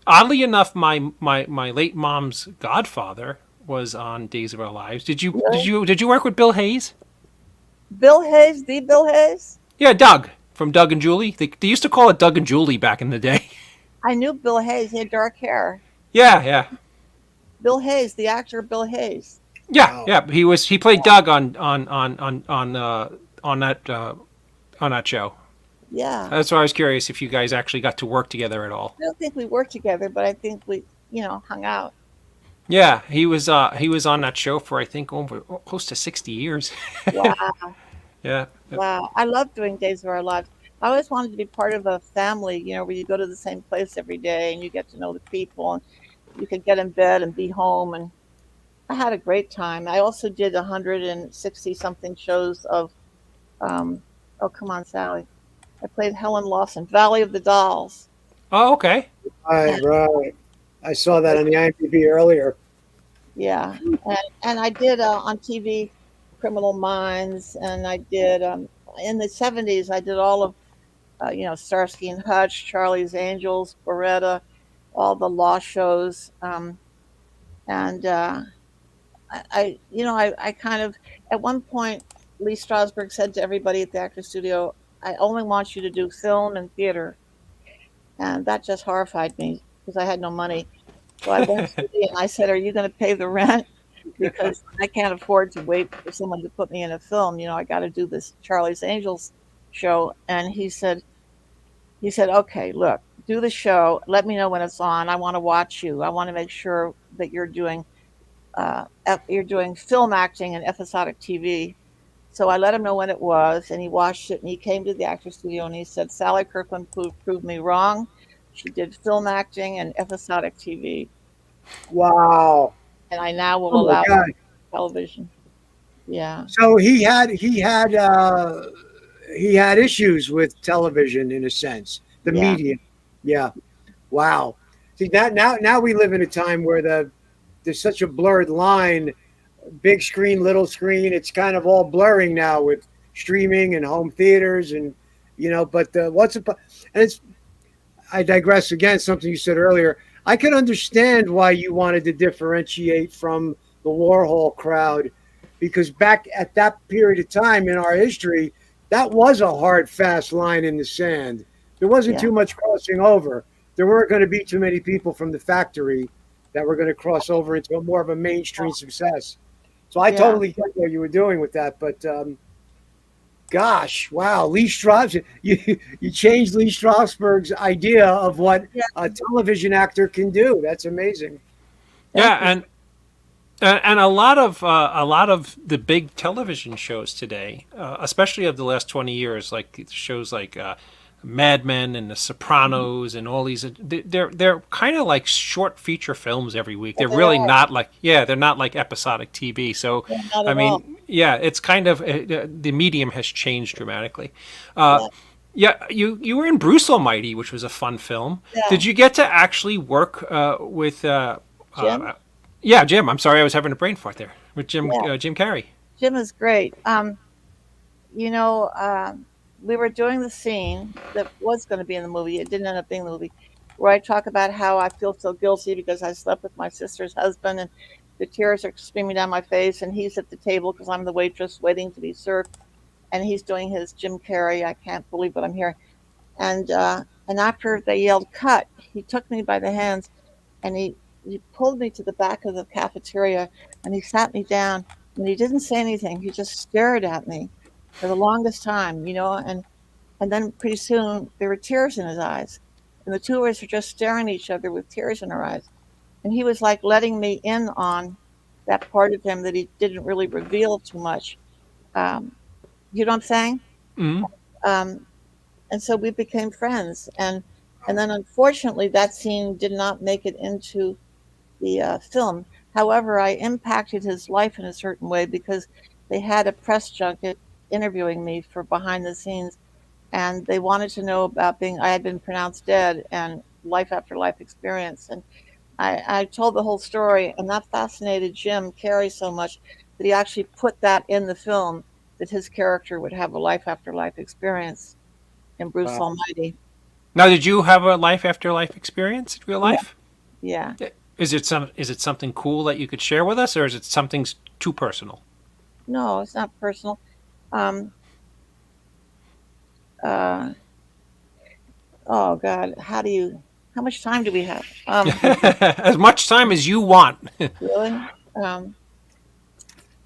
Speaker 1: Oddly enough, my late mom's godfather was on Days of Our Lives. Did you work with Bill Hayes?
Speaker 4: Bill Hayes, the Bill Hayes.
Speaker 1: Yeah, Doug from Doug and Julie. They used to call it Doug and Julie back in the day.
Speaker 4: I knew Bill Hayes. He had dark hair.
Speaker 1: Yeah.
Speaker 4: Bill Hayes, the actor Bill Hayes.
Speaker 1: Yeah,
Speaker 3: Wow.
Speaker 1: yeah. He played Doug on that show.
Speaker 4: Yeah.
Speaker 1: That's why I was curious if you guys actually got to work together at all.
Speaker 4: I don't think we worked together, but I think we, hung out.
Speaker 1: Yeah, he was on that show for I think over close to 60 years.
Speaker 4: Wow.
Speaker 1: Yeah.
Speaker 4: Wow. I love doing Days of Our Lives. I always wanted to be part of a family, where you go to the same place every day and you get to know the people and you can get in bed and be home. And I had a great time. I also did 160 something shows of, oh, come on, Sally. I played Helen Lawson, Valley of the Dolls.
Speaker 1: Oh, okay.
Speaker 3: Right, right. I saw that on the IMDb earlier.
Speaker 4: Yeah. And I did on TV Criminal Minds, and I did in the 70s, I did all of, Starsky and Hutch, Charlie's Angels, Beretta, all the law shows. And I kind of, at one point, Lee Strasberg said to everybody at the Actors Studio, I only want you to do film and theater. And that just horrified me because I had no money. So I went to Lee and I said, are you going to pay the rent? Because I can't afford to wait for someone to put me in a film. I got to do this Charlie's Angels show. And he said, okay, look, do the show. Let me know when it's on. I want to watch you. I want to make sure that you're doing film acting and episodic TV. So I let him know when it was, and he watched it, and he came to the Actors Studio, and he said, Sally Kirkland proved me wrong. She did film acting and episodic TV,
Speaker 3: Wow.
Speaker 4: and I now will
Speaker 3: Oh my
Speaker 4: allow
Speaker 3: God.
Speaker 4: television. Yeah.
Speaker 3: So he had issues with television in a sense, the
Speaker 4: Yeah.
Speaker 3: media. Yeah. Wow. See now we live in a time where there's such a blurred line, big screen, little screen. It's kind of all blurring now with streaming and home theaters and but and it's I digress again, something you said earlier. I can understand why you wanted to differentiate from the Warhol crowd because back at that period of time in our history, that was a hard, fast line in the sand. There wasn't
Speaker 4: Yeah.
Speaker 3: too much crossing over. There weren't going to be too many people from the factory that were going to cross over into more of a mainstream success. So I
Speaker 4: Yeah.
Speaker 3: totally get what you were doing with that. But gosh, wow, Lee Strasberg, you changed Lee Strasberg's idea of what
Speaker 4: Yeah.
Speaker 3: a television actor can do. That's amazing.
Speaker 1: Yeah, and a lot of the big television shows today, especially of the last 20 years, like shows like Mad Men and The Sopranos and all these, they're kind of like short feature films every week. They're
Speaker 4: They
Speaker 1: really
Speaker 4: are.
Speaker 1: not like they're not like episodic TV. So
Speaker 4: Yeah, not
Speaker 1: I
Speaker 4: at all.
Speaker 1: mean, yeah, it's kind of the medium has changed dramatically.
Speaker 4: Yeah.
Speaker 1: Yeah, you were in Bruce Almighty, which was a fun film.
Speaker 4: Yeah.
Speaker 1: Did you get to actually work with
Speaker 4: Jim?
Speaker 1: yeah, Jim. I'm sorry, I was having a brain fart there with Jim
Speaker 4: Yeah.
Speaker 1: Jim Carrey.
Speaker 4: Jim is great. You know, we were doing the scene that was going to be in the movie. It didn't end up being the movie, where I talk about how I feel so guilty because I slept with my sister's husband and the tears are streaming down my face, and he's at the table because I'm the waitress waiting to be served. and he's doing his Jim Carrey. I can't believe what I'm hearing. And after they yelled cut, he took me by the hands and he pulled me to the back of the cafeteria and he sat me down and he didn't say anything. He just stared at me for the longest time, and then pretty soon there were tears in his eyes. And the two of us were just staring at each other with tears in our eyes. And he was like letting me in on that part of him that he didn't really reveal too much. Um, you know what I'm saying?
Speaker 1: Mm.
Speaker 4: Um, and so we became friends. And then unfortunately, that scene did not make it into the film. However, I impacted his life in a certain way because they had a press junket interviewing me for behind the scenes, and they wanted to know about being I had been pronounced dead and life after life experience. And I told the whole story, and that fascinated Jim Carrey so much that he actually put that in the film that his character would have a life after life experience in Bruce
Speaker 3: Wow.
Speaker 4: Almighty.
Speaker 1: Now, did you have a life after life experience in real
Speaker 4: Yeah,
Speaker 1: life?
Speaker 4: yeah.
Speaker 1: Is it something cool that you could share with us, or is it something too personal?
Speaker 4: No, it's not personal. Um, uh, oh God, how much time do we have?
Speaker 1: As much time as you want.
Speaker 4: Really? Um,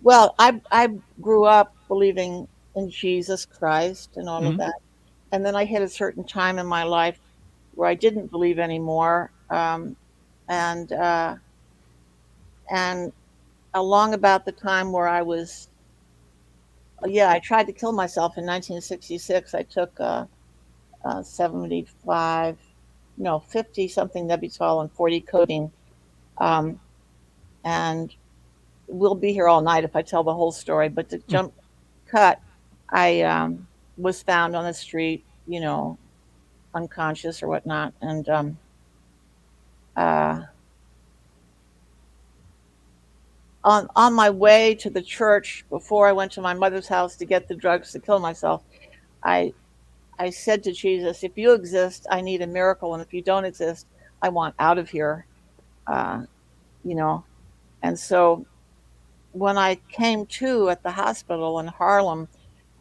Speaker 4: well, I grew up believing in Jesus Christ and all of
Speaker 1: Mhm.
Speaker 4: that, and then I hit a certain time in my life where I didn't believe anymore, and and along about the time where I was, yeah, I tried to kill myself in 1966. I took 75, no, 50 something Nebutol and 40 codeine. Um, and we'll be here all night if I tell the whole story. But to jump cut, I was found on the street, unconscious or whatnot. And uh, on my way to the church before I went to my mother's house to get the drugs to kill myself, I I said to Jesus, if you exist, I need a miracle. And if you don't exist, I want out of here. Uh, you know, and so when I came to at the hospital in Harlem,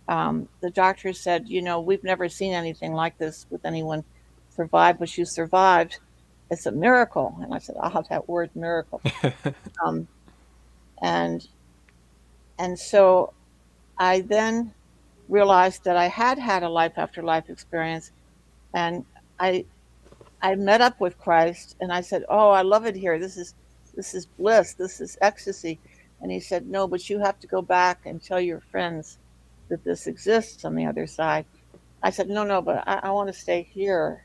Speaker 4: the doctor said, we've never seen anything like this with anyone survive, but you survived. It's a miracle. And I said, oh, that word miracle. Um, and and so I then realized that I had had a life after life experience, and I I met up with Christ, and I said, "Oh, I love it here. This is bliss. This is ecstasy." And he said, "No, but you have to go back and tell your friends that this exists on the other side." I said, "No, no, but I want to stay here.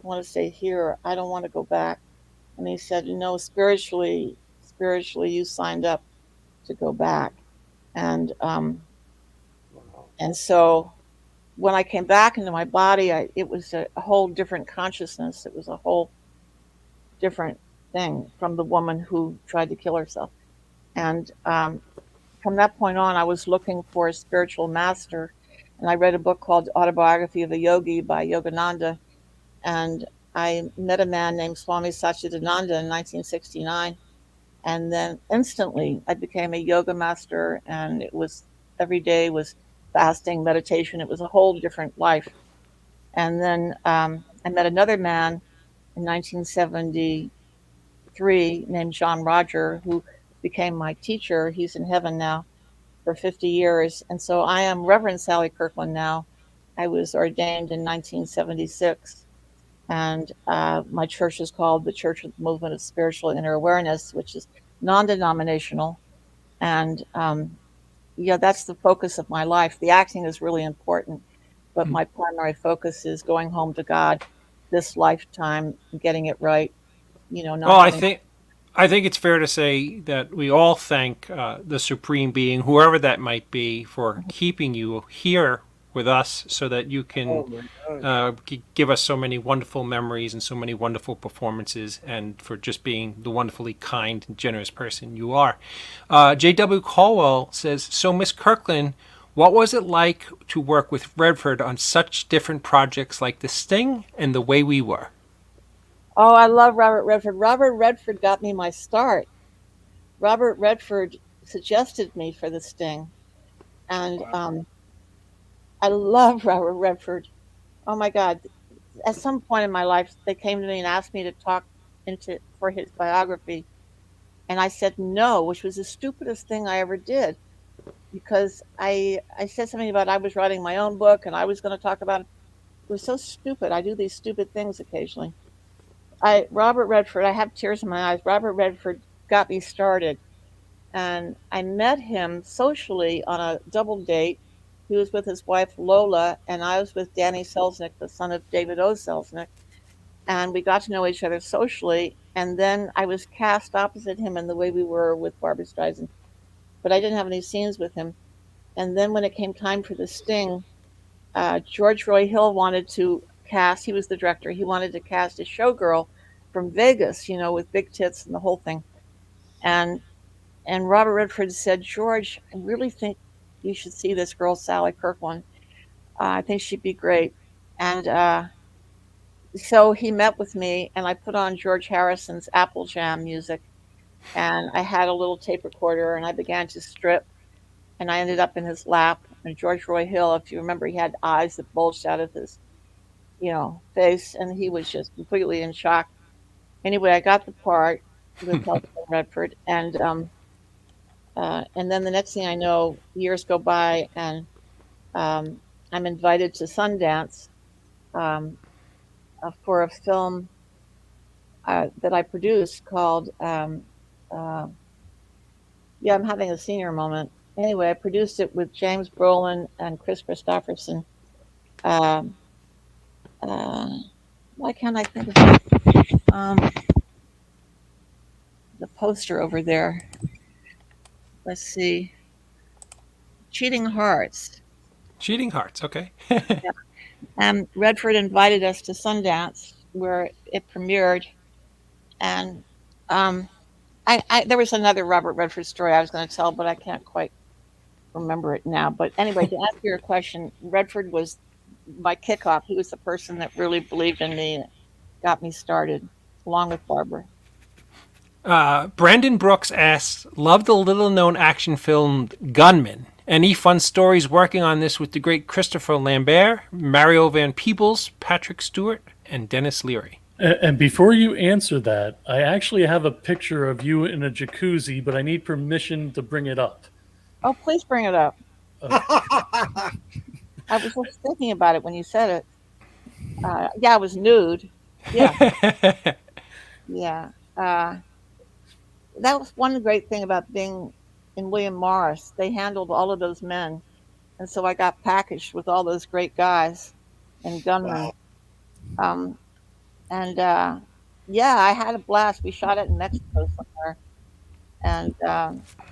Speaker 4: I want to stay here. I don't want to go back." And he said, "No, spiritually, you signed up to go back." And and so when I came back into my body, it was a whole different consciousness. It was a whole different thing from the woman who tried to kill herself. And from that point on, I was looking for a spiritual master. And I read a book called Autobiography of a Yogi by Yogananda. And I met a man named Swami Satchidananda in 1969. And then instantly I became a yoga master. And it was every day was fasting, meditation. It was a whole different life. And then I met another man in 1973 named John Roger, who became my teacher. He's in heaven now for 50 years. And so I am Reverend Sally Kirkland now. I was ordained in 1976. And my church is called the Church of the Movement of Spiritual Inner Awareness, which is non denominational. And yeah, that's the focus of my life. The acting is really important, but my primary focus is going home to God this lifetime, getting it right, not
Speaker 1: Well,
Speaker 4: having.
Speaker 1: I think it's fair to say that we all thank the Supreme Being, whoever that might be, for keeping you here with us so that you can
Speaker 3: Oh my God.
Speaker 1: give us so many wonderful memories and so many wonderful performances, and for just being the wonderfully kind and generous person you are. J.W. Caldwell says, so Miss Kirkland, what was it like to work with Redford on such different projects like The Sting and The Way We Were?
Speaker 4: Oh, I love Robert Redford. Robert Redford got me my start. Robert Redford suggested me for the Sting, and I love Robert Redford. Oh my God! At some point in my life, they came to me and asked me to talk into for his biography, and I said no, which was the stupidest thing I ever did because I said something about I was writing my own book and I was going to talk about it. It was so stupid. I do these stupid things occasionally. I Robert Redford. I have tears in my eyes. Robert Redford got me started, and I met him socially on a double date. He was with his wife Lola, and I was with Danny Selznick, the son of David O. Selznick, and we got to know each other socially. And then I was cast opposite him in the way we were with Barbara Streisand, but I didn't have any scenes with him. And then when it came time for the Sting, George Roy Hill wanted to cast. He was the director. He wanted to cast a showgirl from Vegas, with big tits and the whole thing. And and Robert Redford said, George, I really think you should see this girl, Sally Kirkland. I think she'd be great. And so he met with me, and I put on George Harrison's Apple Jam music. And I had a little tape recorder, and I began to strip. And I ended up in his lap. And George Roy Hill, if you remember, he had eyes that bulged out of his, face, and he was just completely in shock. Anyway, I got the part with Helga Redford, and then the next thing I know, years go by, and I'm invited to Sundance um, for a film that I produced called, uh, yeah, I'm having a senior moment. Anyway, I produced it with James Brolin and Chris Christopherson. Um, uh, why can't I think of the poster over there? Let's see. Cheating Hearts.
Speaker 1: Cheating Hearts. Okay.
Speaker 4: Yeah. Redford invited us to Sundance where it premiered, and um, there was another Robert Redford story I was going to tell, but I can't quite remember it now. But anyway, to answer your question, Redford was my kickoff. He was the person that really believed in me and got me started, along with Barbara.
Speaker 1: Brandon Brooks asks, love the little-known action film Gunman. Any fun stories working on this with the great Christopher Lambert, Mario Van Peebles, Patrick Stewart, and Dennis Leary?
Speaker 2: And before you answer that, I actually have a picture of you in a jacuzzi, but I need permission to bring it up.
Speaker 4: Oh, please bring it up. I was just thinking about it when you said it. Yeah, I was nude. Yeah, yeah. That was one great thing about being in William Morris. They handled all of those men, and so I got packaged with all those great guys and gunmen.
Speaker 3: Wow.
Speaker 4: Um, and yeah, I had a blast. We shot it in Mexico somewhere, and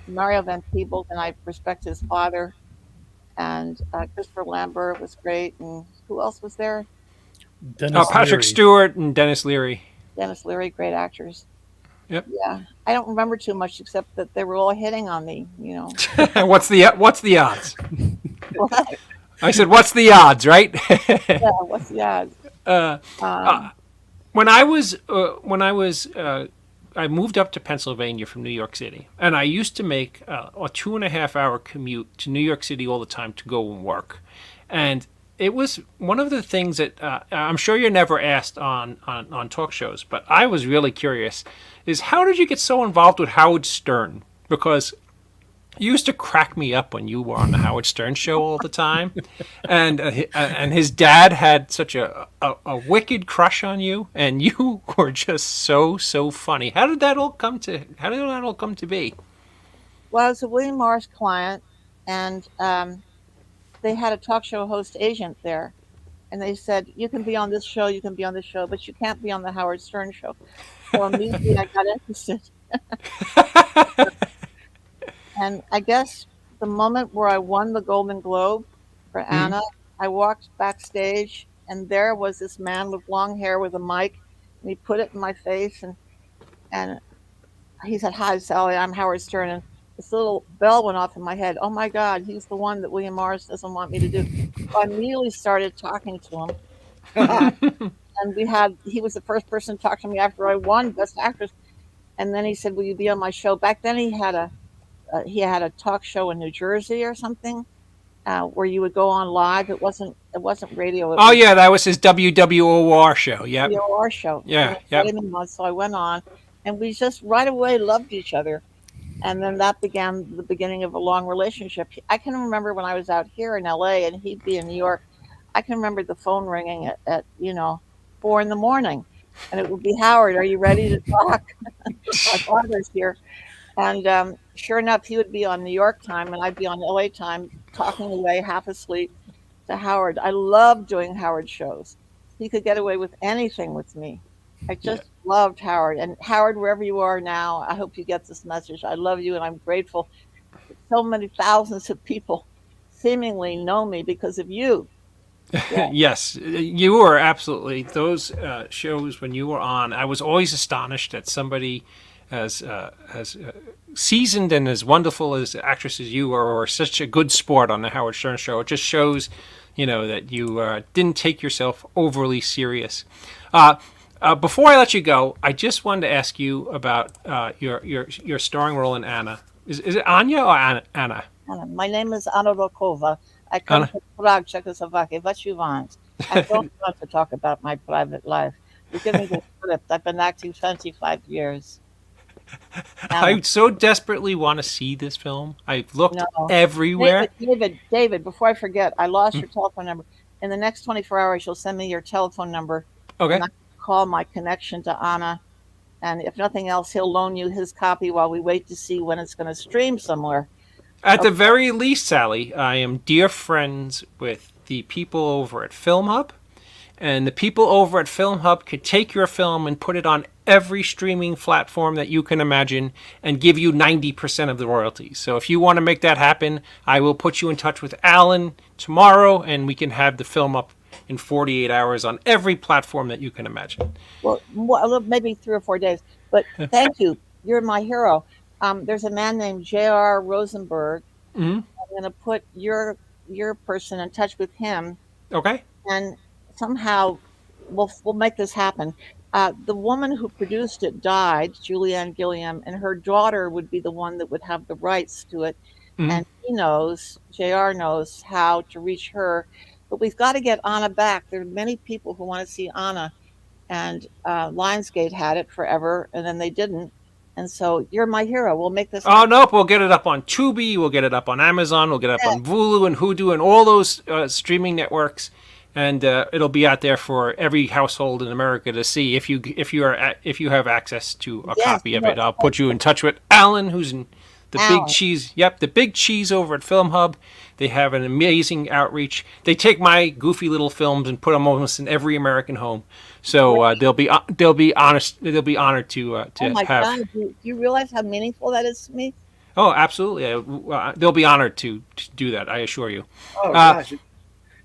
Speaker 4: Mario Van Peebles, and I respect his father, and Christopher Lambert was great, and who else was there?
Speaker 2: Dennis
Speaker 1: Patrick
Speaker 2: Leary.
Speaker 1: Stewart and Dennis Leary.
Speaker 4: Dennis Leary, great actors.
Speaker 1: Yep.
Speaker 4: Yeah, I don't remember too much except that they were all hitting on me.
Speaker 1: What's the odds?
Speaker 4: What?
Speaker 1: I said, what's the odds, right?
Speaker 4: Yeah, what's the odds?
Speaker 1: When I moved up to Pennsylvania from New York City, and I used to make a 2.5 hour commute to New York City all the time to go and work, and it was one of the things that I'm sure you're never asked on talk shows, but I was really curious, is how did you get so involved with Howard Stern? Because you used to crack me up when you were on the Howard Stern show all the time, and his dad had such a wicked crush on you, and you were just so funny. How did that all come to be?
Speaker 4: Well, I was a William Morris client, and they had a talk show host agent there, and they said, "You can be on this show, you can be on this show, but you can't be on the Howard Stern show." So immediately I got interested. And I guess the moment where I won the Golden Globe for Anna, I walked backstage, and there was this man with long hair with a mic, and he put it in my face, and he said, "Hi, Sally, I'm Howard Stern." And this little bell went off in my head. Oh my God, he's the one that William Morris doesn't want me to do. So I immediately started talking to him, and he was the first person to talk to me after I won Best Actress. And then he said, "Will you be on my show?" Back then he had a talk show in New Jersey or something, where you would go on live. It wasn't radio. It
Speaker 1: Oh
Speaker 4: was
Speaker 1: yeah, that was his WWOR show. Yep.
Speaker 4: WOR show. And
Speaker 1: Yeah.
Speaker 4: they
Speaker 1: Yep.
Speaker 4: invited me on, so I went on, and we just right away loved each other. And then that began the beginning of a long relationship. I can remember when I was out here in LA and he'd be in New York. I can remember the phone ringing at 4 in the morning, and it would be Howard. Are you ready to talk? My father's here, and sure enough, he would be on New York time, and I'd be on LA time, talking away, half asleep, to Howard. I loved doing Howard shows. He could get away with anything with me. I
Speaker 1: Yeah.
Speaker 4: just loved Howard. And Howard, wherever you are now, I hope you get this message. I love you, and I'm grateful that so many thousands of people seemingly know me because of you. Yeah.
Speaker 1: Yes, you were absolutely those shows when you were on. I was always astonished that somebody as seasoned and as wonderful as actress as you are, or such a good sport on the Howard Stern show. It just shows, that you didn't take yourself overly serious. Before I let you go, I just wanted to ask you about your starring role in Anna. Is it Anya or Anna?
Speaker 4: My name is Anna Rokova. I come
Speaker 1: Anna.
Speaker 4: from Prague, Czechoslovakia. What you want? I don't want to talk about my private life. You give me the script. I've been acting 25 years.
Speaker 1: I so desperately want to see this film. I've looked
Speaker 4: No.
Speaker 1: everywhere.
Speaker 4: David, before I forget, I lost your telephone number. In the next 24 hours, you'll send me your telephone number,
Speaker 1: Okay.
Speaker 4: and I call my connection to Anna. And if nothing else, he'll loan you his copy while we wait to see when it's going to stream somewhere.
Speaker 1: At the very least, Sally, I am dear friends with the people over at Film Hub. And the people over at Film Hub could take your film and put it on every streaming platform that you can imagine and give you 90% of the royalties. So if you want to make that happen, I will put you in touch with Alan tomorrow and we can have the film up in 48 hours on every platform that you can imagine.
Speaker 4: Well, maybe 3 or 4 days. But thank you. You're my hero. There's a man named J.R. Rosenberg.
Speaker 1: Hmm.
Speaker 4: I'm going to put your person in touch with him,
Speaker 1: Okay.
Speaker 4: and somehow we'll make this happen. The woman who produced it died, Julianne Gilliam, and her daughter would be the one that would have the rights to it.
Speaker 1: Hmm.
Speaker 4: And JR knows how to reach her. But we've got to get Anna back. There are many people who want to see Anna, and Lionsgate had it forever, and then they didn't. And so you're my hero. We'll make this
Speaker 1: Oh,
Speaker 4: happen.
Speaker 1: nope. We'll get it up on Tubi. We'll get it up on Amazon. We'll get it up
Speaker 4: Yeah.
Speaker 1: on Hulu and Hoodoo and all those streaming networks. And it'll be out there for every household in America to see if you have access to a
Speaker 4: Yes,
Speaker 1: copy of it. I'll put you in touch with Alan, who's in the Big
Speaker 4: Alan.
Speaker 1: Cheese. Yep, the Big Cheese over at Film Hub. They have an amazing outreach. They take my goofy little films and put them almost in every American home. So they'll be honored to
Speaker 4: Oh my
Speaker 1: have.
Speaker 4: God. Do you realize how meaningful that is to me?
Speaker 1: Oh, absolutely. They'll be honored to do that. I assure you.
Speaker 3: Oh gosh,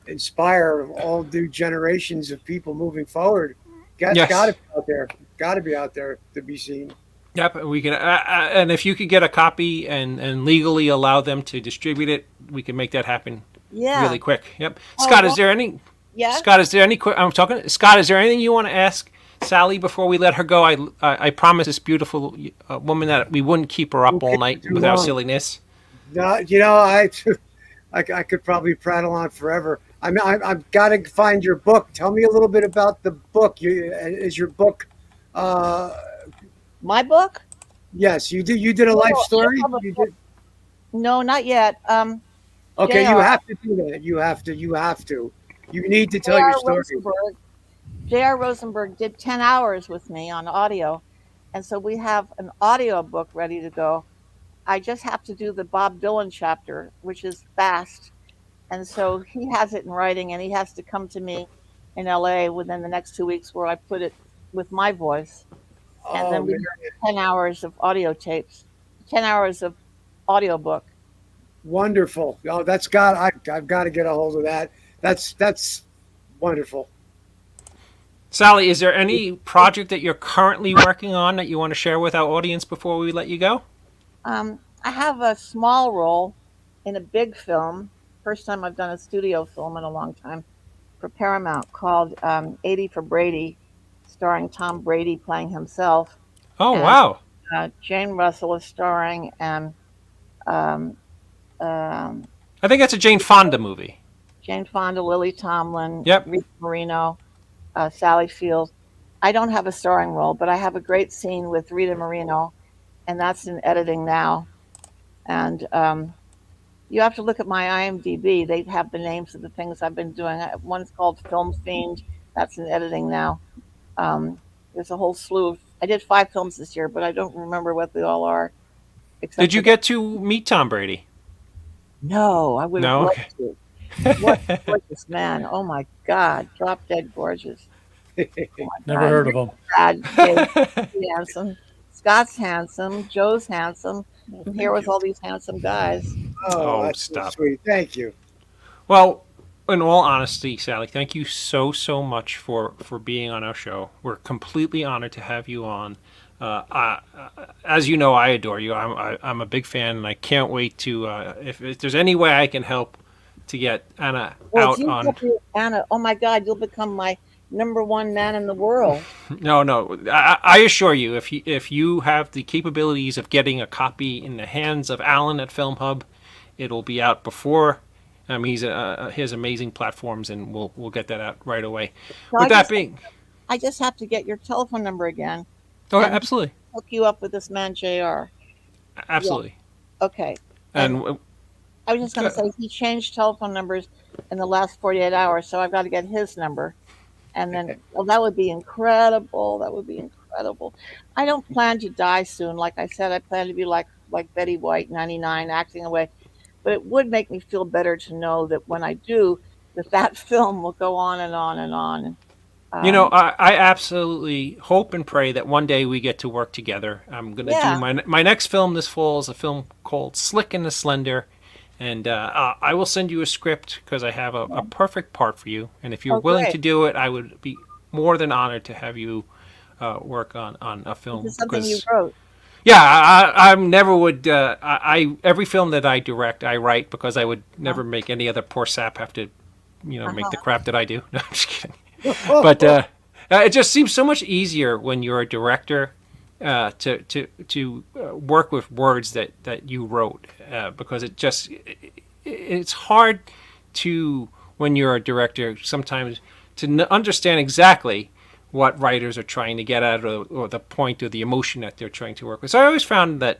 Speaker 3: inspire all new generations of people moving forward.
Speaker 1: Yes.
Speaker 3: Got to be out there. Got to be out there to be seen.
Speaker 1: Yep, we can, and if you could get a copy and legally allow them to distribute it, we can make that happen
Speaker 4: Yeah.
Speaker 1: really quick. Yep,
Speaker 4: Oh,
Speaker 1: Scott,
Speaker 4: well-
Speaker 1: is there any?
Speaker 4: Yeah.
Speaker 1: Scott, is there any? I'm talking. Scott, is there anything you want to ask Sally before we let her go? I promised this beautiful woman that we wouldn't keep her up all night
Speaker 3: Too
Speaker 1: with our
Speaker 3: long.
Speaker 1: silliness.
Speaker 3: No, I could probably prattle on forever. I've got to find your book. Tell me a little bit about the book. Is your book?
Speaker 4: My book?
Speaker 3: Yes, you did. You did a life story. You did.
Speaker 4: No, not yet.
Speaker 3: Okay, you
Speaker 4: JR.
Speaker 3: have to do that. You have to. You have to. You need to tell your story.
Speaker 4: J.R. Rosenberg did 10 hours with me on audio. And so we have an audio book ready to go. I just have to do the Bob Dylan chapter, which is fast. And so he has it in writing, and he has to come to me in LA within the next 2 weeks where I put it with my voice. And
Speaker 3: Oh,
Speaker 4: then we
Speaker 3: man.
Speaker 4: have 10 hours of audio tapes, 10 hours of audio book.
Speaker 3: Wonderful. Oh, I've got to get a hold of that. That's wonderful.
Speaker 1: Sally, is there any project that you're currently working on that you want to share with our audience before we let you go?
Speaker 4: I have a small role in a big film. First time I've done a studio film in a long time for Paramount called 80 for Brady, starring Tom Brady playing himself.
Speaker 1: Oh,
Speaker 4: And-
Speaker 1: wow.
Speaker 4: Jane Russell is starring, and
Speaker 1: I I think that's a Jane Fonda movie.
Speaker 4: Jane Fonda, Lily Tomlin,
Speaker 1: Yep.
Speaker 4: Rita Moreno, Sally Field. I don't have a starring role, but I have a great scene with Rita Moreno, and that's in editing now. And you have to look at my IMDb. They have the names of the things I've been doing. One's called Film Fiend. That's in editing now. There's a whole slew of. I did 5 films this year, but I don't remember what they all are.
Speaker 1: Did you get to meet Tom Brady?
Speaker 4: No, I would have
Speaker 1: No?
Speaker 4: loved
Speaker 1: Okay.
Speaker 4: to. What a gorgeous man! Oh my God, drop dead gorgeous. Oh my
Speaker 2: Never
Speaker 4: God.
Speaker 2: heard of him.
Speaker 4: God, Dave's handsome. Scott's handsome. Joe's handsome. I'm here with all these handsome guys.
Speaker 1: Oh,
Speaker 3: that's so
Speaker 1: stop.
Speaker 3: sweet. Thank you.
Speaker 1: Well, in all honesty, Sally, thank you so much for being on our show. We're completely honored to have you on. As you know, I adore you. I'm a big fan, and I can't wait to if there's any way I can help to get Anna
Speaker 4: Well,
Speaker 1: out
Speaker 4: if you
Speaker 1: on.
Speaker 4: help me, Anna, oh my God, you'll become my #1 man in the world.
Speaker 1: No. I assure you, if you have the capabilities of getting a copy in the hands of Alan at Film Hub, it'll be out before. He has amazing platforms, and we'll get that out right away.
Speaker 4: So
Speaker 1: With that being,
Speaker 4: I just have to get your telephone number again.
Speaker 1: oh,
Speaker 4: and
Speaker 1: absolutely,
Speaker 4: Hook you up with this man, JR.
Speaker 1: absolutely,
Speaker 4: Okay.
Speaker 1: and
Speaker 4: I was just going to say he changed telephone numbers in the last 48 hours, so I've got to get his number. And then, well, that would be incredible. That would be incredible. I don't plan to die soon. Like I said, I plan to be like Betty White, 99, acting away. But it would make me feel better to know that when I do, that film will go on and on and on.
Speaker 1: I absolutely hope and pray that one day we get to work together. I'm going to
Speaker 4: Yeah.
Speaker 1: do my next film this fall is a film called Slick and the Slender. And I will send you a script because I have a perfect part for you. And if you're willing
Speaker 4: great.
Speaker 1: to do it, I would be more than honored to have you work on a film.
Speaker 4: This is something you
Speaker 1: Because,
Speaker 4: wrote.
Speaker 1: yeah, I never would. Every film that I direct, I write because I would never make any other poor sap have to, make the crap that I do. No, I'm just kidding. But it just seems so much easier when you're a director to work with words that you wrote because it's hard to, when you're a director, sometimes to understand exactly what writers are trying to get at or the point or the emotion that they're trying to work with. So I always found that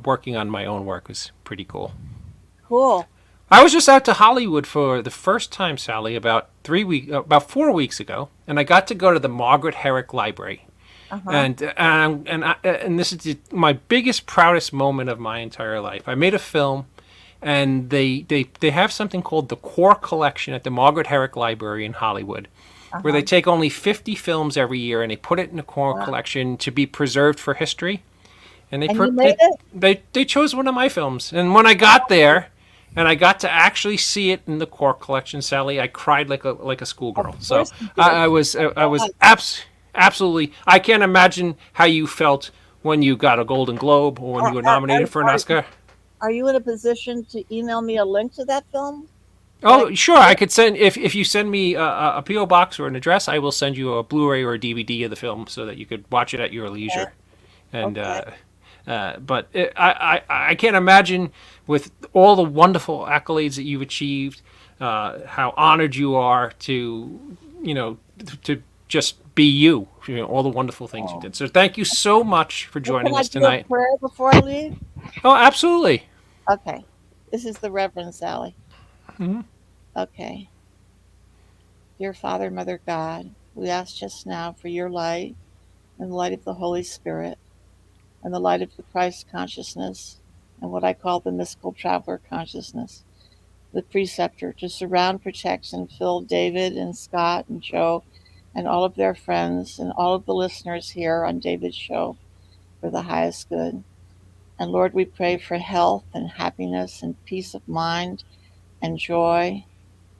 Speaker 1: working on my own work was pretty cool.
Speaker 4: Cool.
Speaker 1: I was just out to Hollywood for the first time, Sally, about 4 weeks ago, and I got to go to the Margaret Herrick Library. And this is my biggest, proudest moment of my entire life. I made a film, and they have something called the Core Collection at the Margaret Herrick Library in Hollywood, where they take only 50 films every year and they put it in the Core Collection to be preserved for history. And
Speaker 4: you made it?
Speaker 1: They chose one of my films, and when I got there, and I got to actually see it in the Core Collection, Sally, I cried like a schoolgirl. So I was absolutely. I can't imagine how you felt when you got a Golden Globe or when you were nominated for an Oscar.
Speaker 4: Are you in a position to email me a link to that film?
Speaker 1: Oh, sure. I could send if you send me a PO box or an address, I will send you a Blu-ray or a DVD of the film so that you could watch it at your leisure. And but I can't imagine, with all the wonderful accolades that you've achieved, how honored you are to just be you. All the wonderful things you did. So thank you so much for joining us tonight.
Speaker 4: Can I do a prayer before I leave?
Speaker 1: Oh, absolutely.
Speaker 4: Okay. This is the Reverend Sally.
Speaker 1: Mm-hmm.
Speaker 4: Okay. Dear Father, Mother God, we ask just now for your light and the light of the Holy Spirit and the light of the Christ consciousness and what I call the mystical traveler consciousness, the preceptor, to surround, protect, and fill David and Scott and Joe and all of their friends and all of the listeners here on David's show for the highest good. And Lord, we pray for health and happiness and peace of mind and joy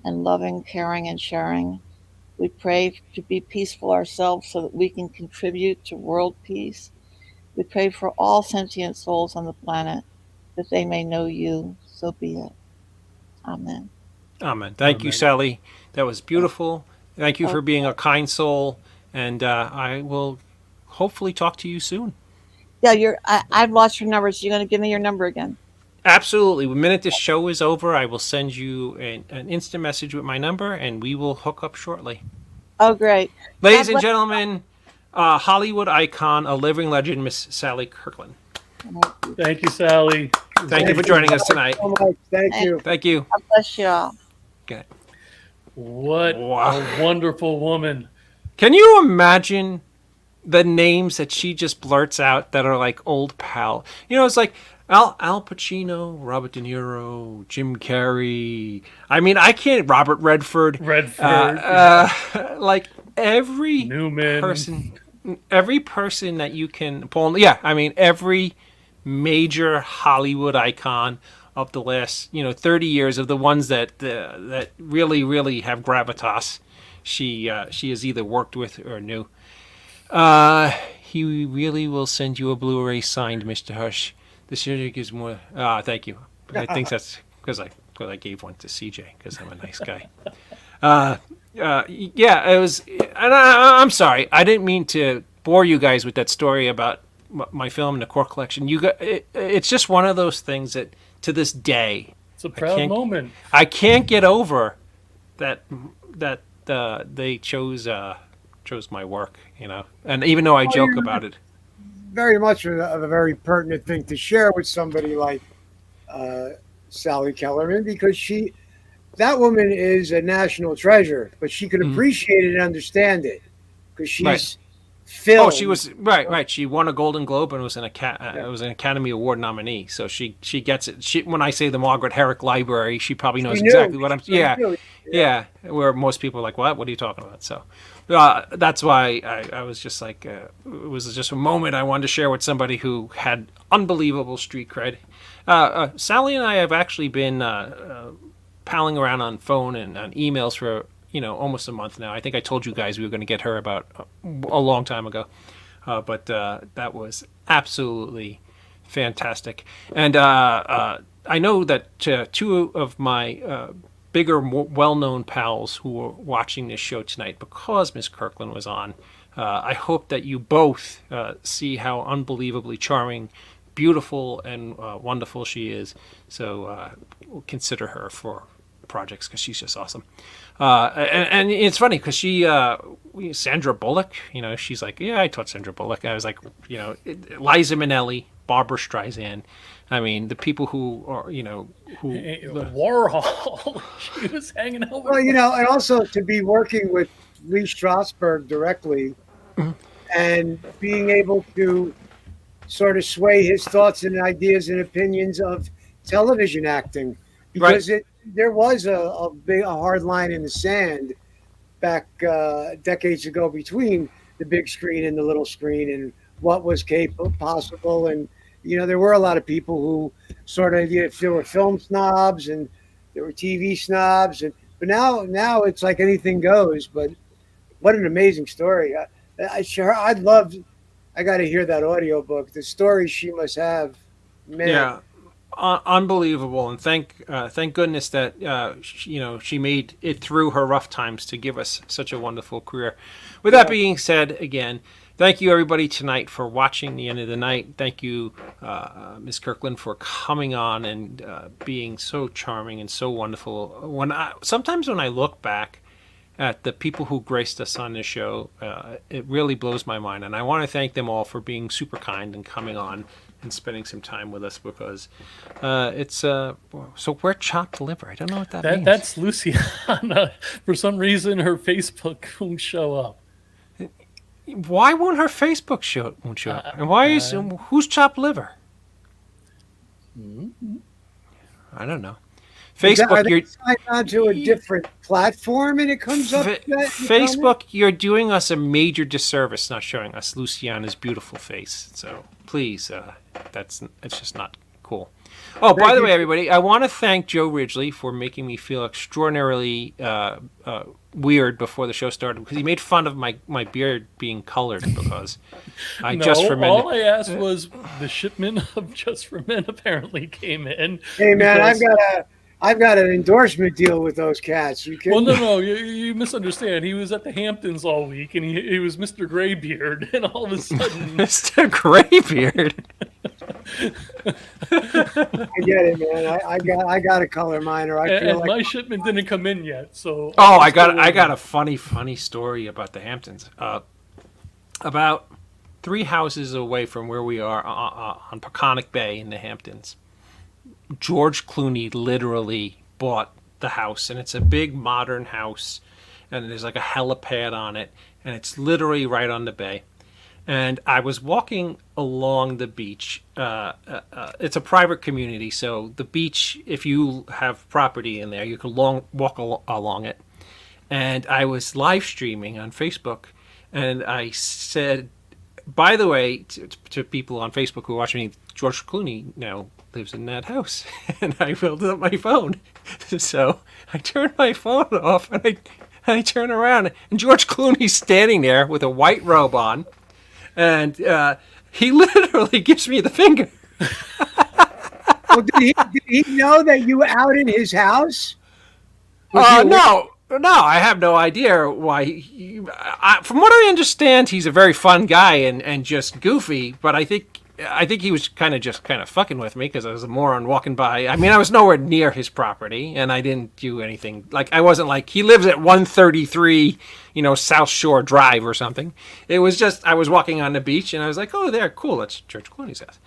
Speaker 4: and loving, caring, and sharing. We pray to be peaceful ourselves so that we can contribute to world peace. We pray for all sentient souls on the planet that they may know you. So be it. Amen.
Speaker 1: Amen. Thank you, Sally. That was beautiful. Thank you for being a kind soul. And I will hopefully talk to you soon.
Speaker 4: Yeah, I've lost your number, so you're going to give me your number again.
Speaker 1: Absolutely. The minute this show is over, I will send you an instant message with my number, and we will hook up shortly.
Speaker 4: Oh, great.
Speaker 1: Ladies
Speaker 4: God
Speaker 1: and gentlemen, Hollywood icon, a living legend, Miss Sally Kirkland.
Speaker 2: Thank you, Sally.
Speaker 1: Thank you for joining us tonight.
Speaker 3: So much. Thank you.
Speaker 1: Thank you.
Speaker 4: God bless you all.
Speaker 1: Okay.
Speaker 2: What
Speaker 1: Wow.
Speaker 2: a wonderful woman.
Speaker 1: Can you imagine the names that she just blurts out that are like old pal? You know, it's like Al Pacino, Robert De Niro, Jim Carrey. I mean, I can't. Robert Redford. Like every
Speaker 2: Newman.
Speaker 1: every person that you can pull. Yeah, I mean, every major Hollywood icon of the last 30 years, of the ones that that really have gravitas. She has either worked with or knew. He really will send you a Blu-ray signed, Mr. Hush. The surgery gives more. Thank you. I think that's because I gave one to CJ because I'm a nice guy. Yeah, it was. And I'm sorry, I didn't mean to bore you guys with that story about my film and the core collection. It's just one of those things that to this day,
Speaker 2: It's a proud moment.
Speaker 1: I can't get over that they chose my work, and even though I joke about it.
Speaker 3: Very much of a very pertinent thing to share with somebody like Sally Kellerman, because that woman is a national treasure, but she could appreciate it and understand it because she's filmed.
Speaker 1: Oh, she was right. She won a Golden Globe and was an Academy Award nominee. So she gets it. When I say the Margaret Herrick Library, she probably knows exactly what I'm. Yeah. Where most people are like, what? What are you talking about? So that's why I was just like, it was just a moment I wanted to share with somebody who had unbelievable street cred. Sally and I have actually been palling around on phone and on emails for almost a month now. I think I told you guys we were going to get her about a long time ago, but that was absolutely fantastic. And I know that two of my bigger, more well-known pals who were watching this show tonight, because Miss Kirkland was on, I hope that you both see how unbelievably charming, beautiful, and wonderful she is. So we'll consider her for projects because she's just awesome. And it's funny because Sandra Bullock, she's like, yeah, I taught Sandra Bullock. I was like, Liza Minnelli, Barbara Streisand. I mean, the people who are,
Speaker 2: Warhol. She was hanging out with.
Speaker 3: Well, and also to be working with Lee Strasberg directly and being able to sort of sway his thoughts and ideas and opinions of television acting, because there was a hard line in the sand back decades ago between the big screen and the little screen and what was possible. And, there were a lot of people who sort of, there were film snobs and there were TV snobs. But now it's like anything goes. But what an amazing story. I got to hear that audiobook. The story she must have, man.
Speaker 1: Yeah. Unbelievable, and thank goodness that she made it through her rough times to give us such a wonderful career. With that being said, again, thank you everybody tonight for watching the end of the night. Thank you, Ms. Kirkland, for coming on and being so charming and so wonderful. Sometimes when I look back at the people who graced us on this show, it really blows my mind, and I want to thank them all for being super kind and coming on and spending some time with us, because it's so we're chopped liver. I don't know what that means.
Speaker 2: That's Luciana. For some reason, her Facebook won't show up.
Speaker 1: Why won't her Facebook show up? And why is who's chopped liver? I don't know. Facebook,
Speaker 3: you're signed onto a different platform and it comes up.
Speaker 1: Facebook, you're doing us a major disservice not showing us Luciana's beautiful face. So please, it's just not cool. Oh, by the way, everybody, I want to thank Joe Ridgely for making me feel extraordinarily weird before the show started, because he made fun of my beard being colored because
Speaker 2: all I asked was the shipment of Just for Men apparently came in.
Speaker 3: Hey man, I've got an endorsement deal with those cats. You
Speaker 2: kidding? Well, no, you misunderstand. He was at the Hamptons all week, and he was Mr. Graybeard, and all of a sudden,
Speaker 1: Mr. Graybeard.
Speaker 3: I get it, man. I got a color miner. I feel
Speaker 2: And
Speaker 3: like
Speaker 2: my shipment didn't come in yet, so
Speaker 1: Oh,
Speaker 2: I'm still
Speaker 1: I got
Speaker 2: waiting.
Speaker 1: a funny story about the Hamptons. About 3 houses away from where we are on Peconic Bay in the Hamptons, George Clooney literally bought the house, and it's a big modern house, and there's like a helipad on it, and it's literally right on the bay. And I was walking along the beach. It's a private community, so the beach, if you have property in there, you can walk along it. And I was live streaming on Facebook, and I said, by the way, to people on Facebook who are watching me, George Clooney now lives in that house. And I filled up my phone. So I turned my phone off, and I turn around, and George Clooney's standing there with a white robe on. And he literally gives me the finger.
Speaker 3: well, did he know that you were out in his house? Was he-
Speaker 1: No, I have no idea why. From what I understand, he's a very fun guy and just goofy. But I think he was kind of fucking with me because I was a moron walking by. I mean, I was nowhere near his property, and I didn't do anything. Like, I wasn't like, he lives at 133, South Shore Drive or something. It was just, I was walking on the beach, and I was like, oh, there, cool, that's George Clooney's house.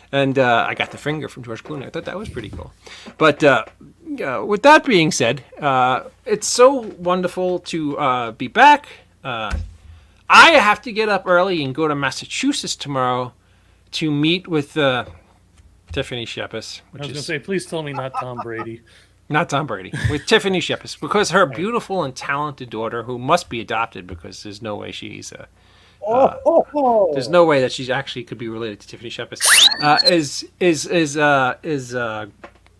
Speaker 1: And I got the finger from George Clooney. I thought that was pretty cool. But with that being said, it's so wonderful to be back. I have to get up early and go to Massachusetts tomorrow to meet with Tiffany Shepis.
Speaker 2: I was going to say, please tell me not Tom Brady.
Speaker 1: Not Tom Brady. With Tiffany Shepis, because her beautiful and talented daughter, who must be adopted because there's no way she's... there's no way that she actually could be related to Tiffany Shepis. Is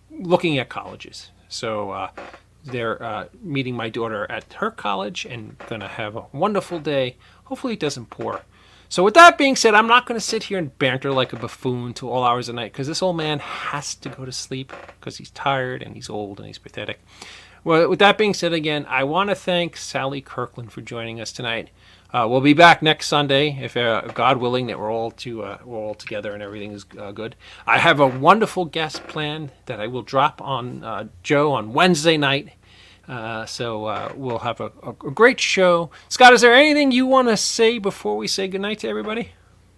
Speaker 1: looking at colleges. So they're meeting my daughter at her college and gonna have a wonderful day. Hopefully it doesn't pour. So with that being said, I'm not going to sit here and banter like a buffoon to all hours of the night because this old man has to go to sleep because he's tired and he's old and he's pathetic. Well, with that being said, again, I want to thank Sally Kirkland for joining us tonight. We'll be back next Sunday, if God willing, that we're all together and everything is good. I have a wonderful guest planned that I will drop on Joe on Wednesday night. So we'll have a great show. Scott, is there anything you want to say before we say goodnight to everybody?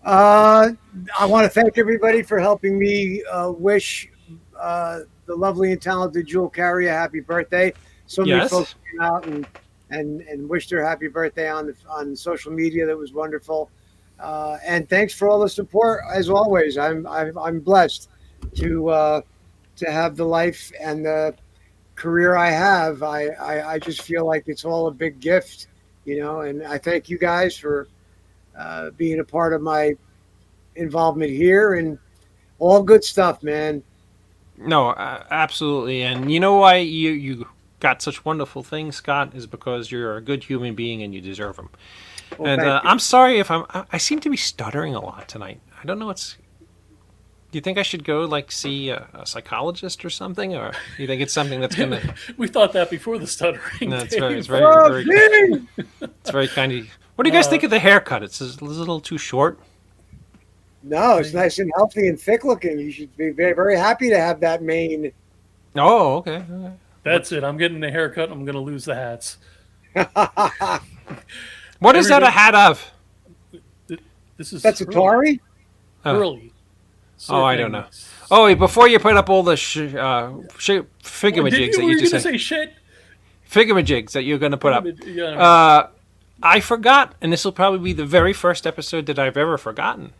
Speaker 3: I want to thank everybody for helping me wish the lovely and talented Jewel Carey a happy birthday. So many folks came out and wished her happy birthday on social media. That was wonderful. And thanks for all the support as always. I'm blessed to have the life and the career I have. I just feel like it's all a big gift, and I thank you guys for being a part of my involvement here and all good stuff, man.
Speaker 1: No, absolutely. And you know why you got such wonderful things, Scott, is because you're a good human being and you deserve them. Well, and I'm sorry if I seem to be stuttering a lot tonight. I don't know what's... Do you think I should go see a psychologist or something, or do you think it's something that's gonna?
Speaker 2: We thought that before the stuttering.
Speaker 1: No, it's very kind of you. What do you guys think of the haircut? It's a little too short.
Speaker 3: No, it's nice and healthy and thick looking. You should be very, very happy to have that mane.
Speaker 1: Oh, okay.
Speaker 2: That's it. I'm getting the haircut. I'm gonna lose the hats.
Speaker 1: What is that a hat of?
Speaker 3: That's Atari.
Speaker 2: Early.
Speaker 1: Oh, I don't know. Oh, wait, before you put up all the figamajigs that you just said.
Speaker 2: Say shit?
Speaker 1: Figamajigs that you're going to put up. I forgot, and this will probably be the very first episode that I've ever forgotten.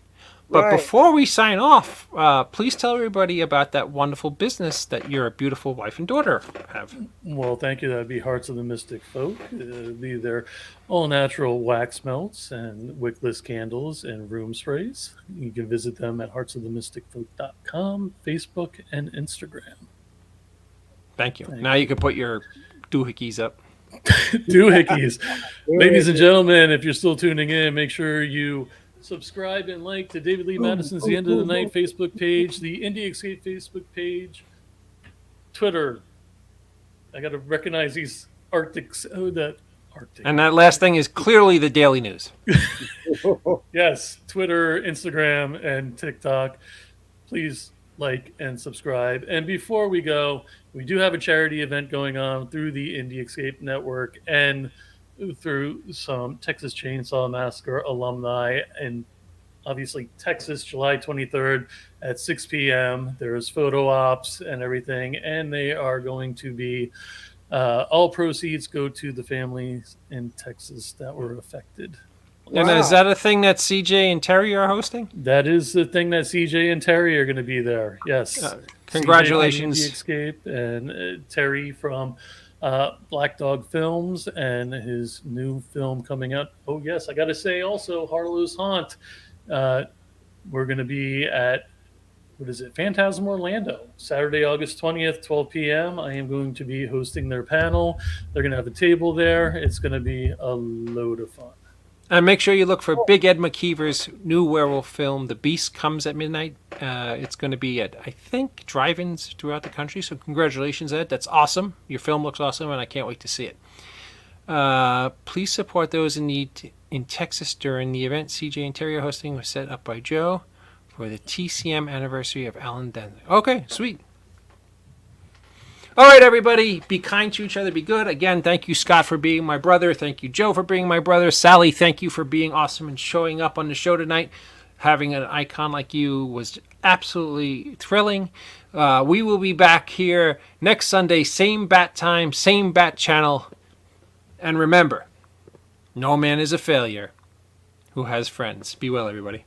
Speaker 1: But before we sign off, please tell everybody about that wonderful business that your beautiful wife and daughter have.
Speaker 2: Well, thank you. That'd be Hearts of the Mystic Folk. Be their all-natural wax melts and wickless candles and room sprays. You can visit them at heartsofthemysticfolk.com, Facebook, and Instagram.
Speaker 1: Thank you. Now you can put your doohickeys up.
Speaker 2: Doohickeys. Ladies and gentlemen, if you're still tuning in, make sure you subscribe and like to David Lee Madison's The End of the Night Facebook page, the Indie Escape Facebook page, Twitter. I got to recognize these Arctics. Oh, that Arctic.
Speaker 1: And that last thing is clearly the Daily News.
Speaker 2: Yes, Twitter, Instagram, and TikTok. please like and subscribe. And before we go, we do have a charity event going on through the Indie Escape Network and through some Texas Chainsaw Massacre alumni. And obviously, Texas, July 23rd at 6 p.m. There's photo ops and everything. And they are going to be, all proceeds go to the families in Texas that were affected.
Speaker 1: And is that a thing that CJ and Terry are hosting?
Speaker 2: That is the thing that CJ and Terry are going to be there. Yes.
Speaker 1: Congratulations.
Speaker 2: CJ from Indie Escape and Terry from Black Dog Films and his new film coming out. Oh, yes. I got to say also, Harlow's Haunt. We're going to be at, Phantasm Orlando, Saturday, August 20th, 12 p.m. I am going to be hosting their panel. They're going to have a table there. It's going to be a load of fun.
Speaker 1: And make sure you look for Big Ed McKeever's new werewolf film, The Beast Comes at Midnight. It's going to be at, I think, drive-ins throughout the country. So congratulations, Ed. That's awesome. Your film looks awesome, and I can't wait to see it. Please support those in need in Texas during the event CJ and Terry are hosting was set up by Joe for the TCM anniversary of Alan Denton. Okay, sweet. All right, everybody, be kind to each other, be good. Again, thank you, Scott, for being my brother. Thank you, Joe, for being my brother. Sally, thank you for being awesome and showing up on the show tonight. Having an icon like you was absolutely thrilling. We will be back here next Sunday, same bat time, same bat channel. And remember, no man is a failure who has friends. Be well, everybody.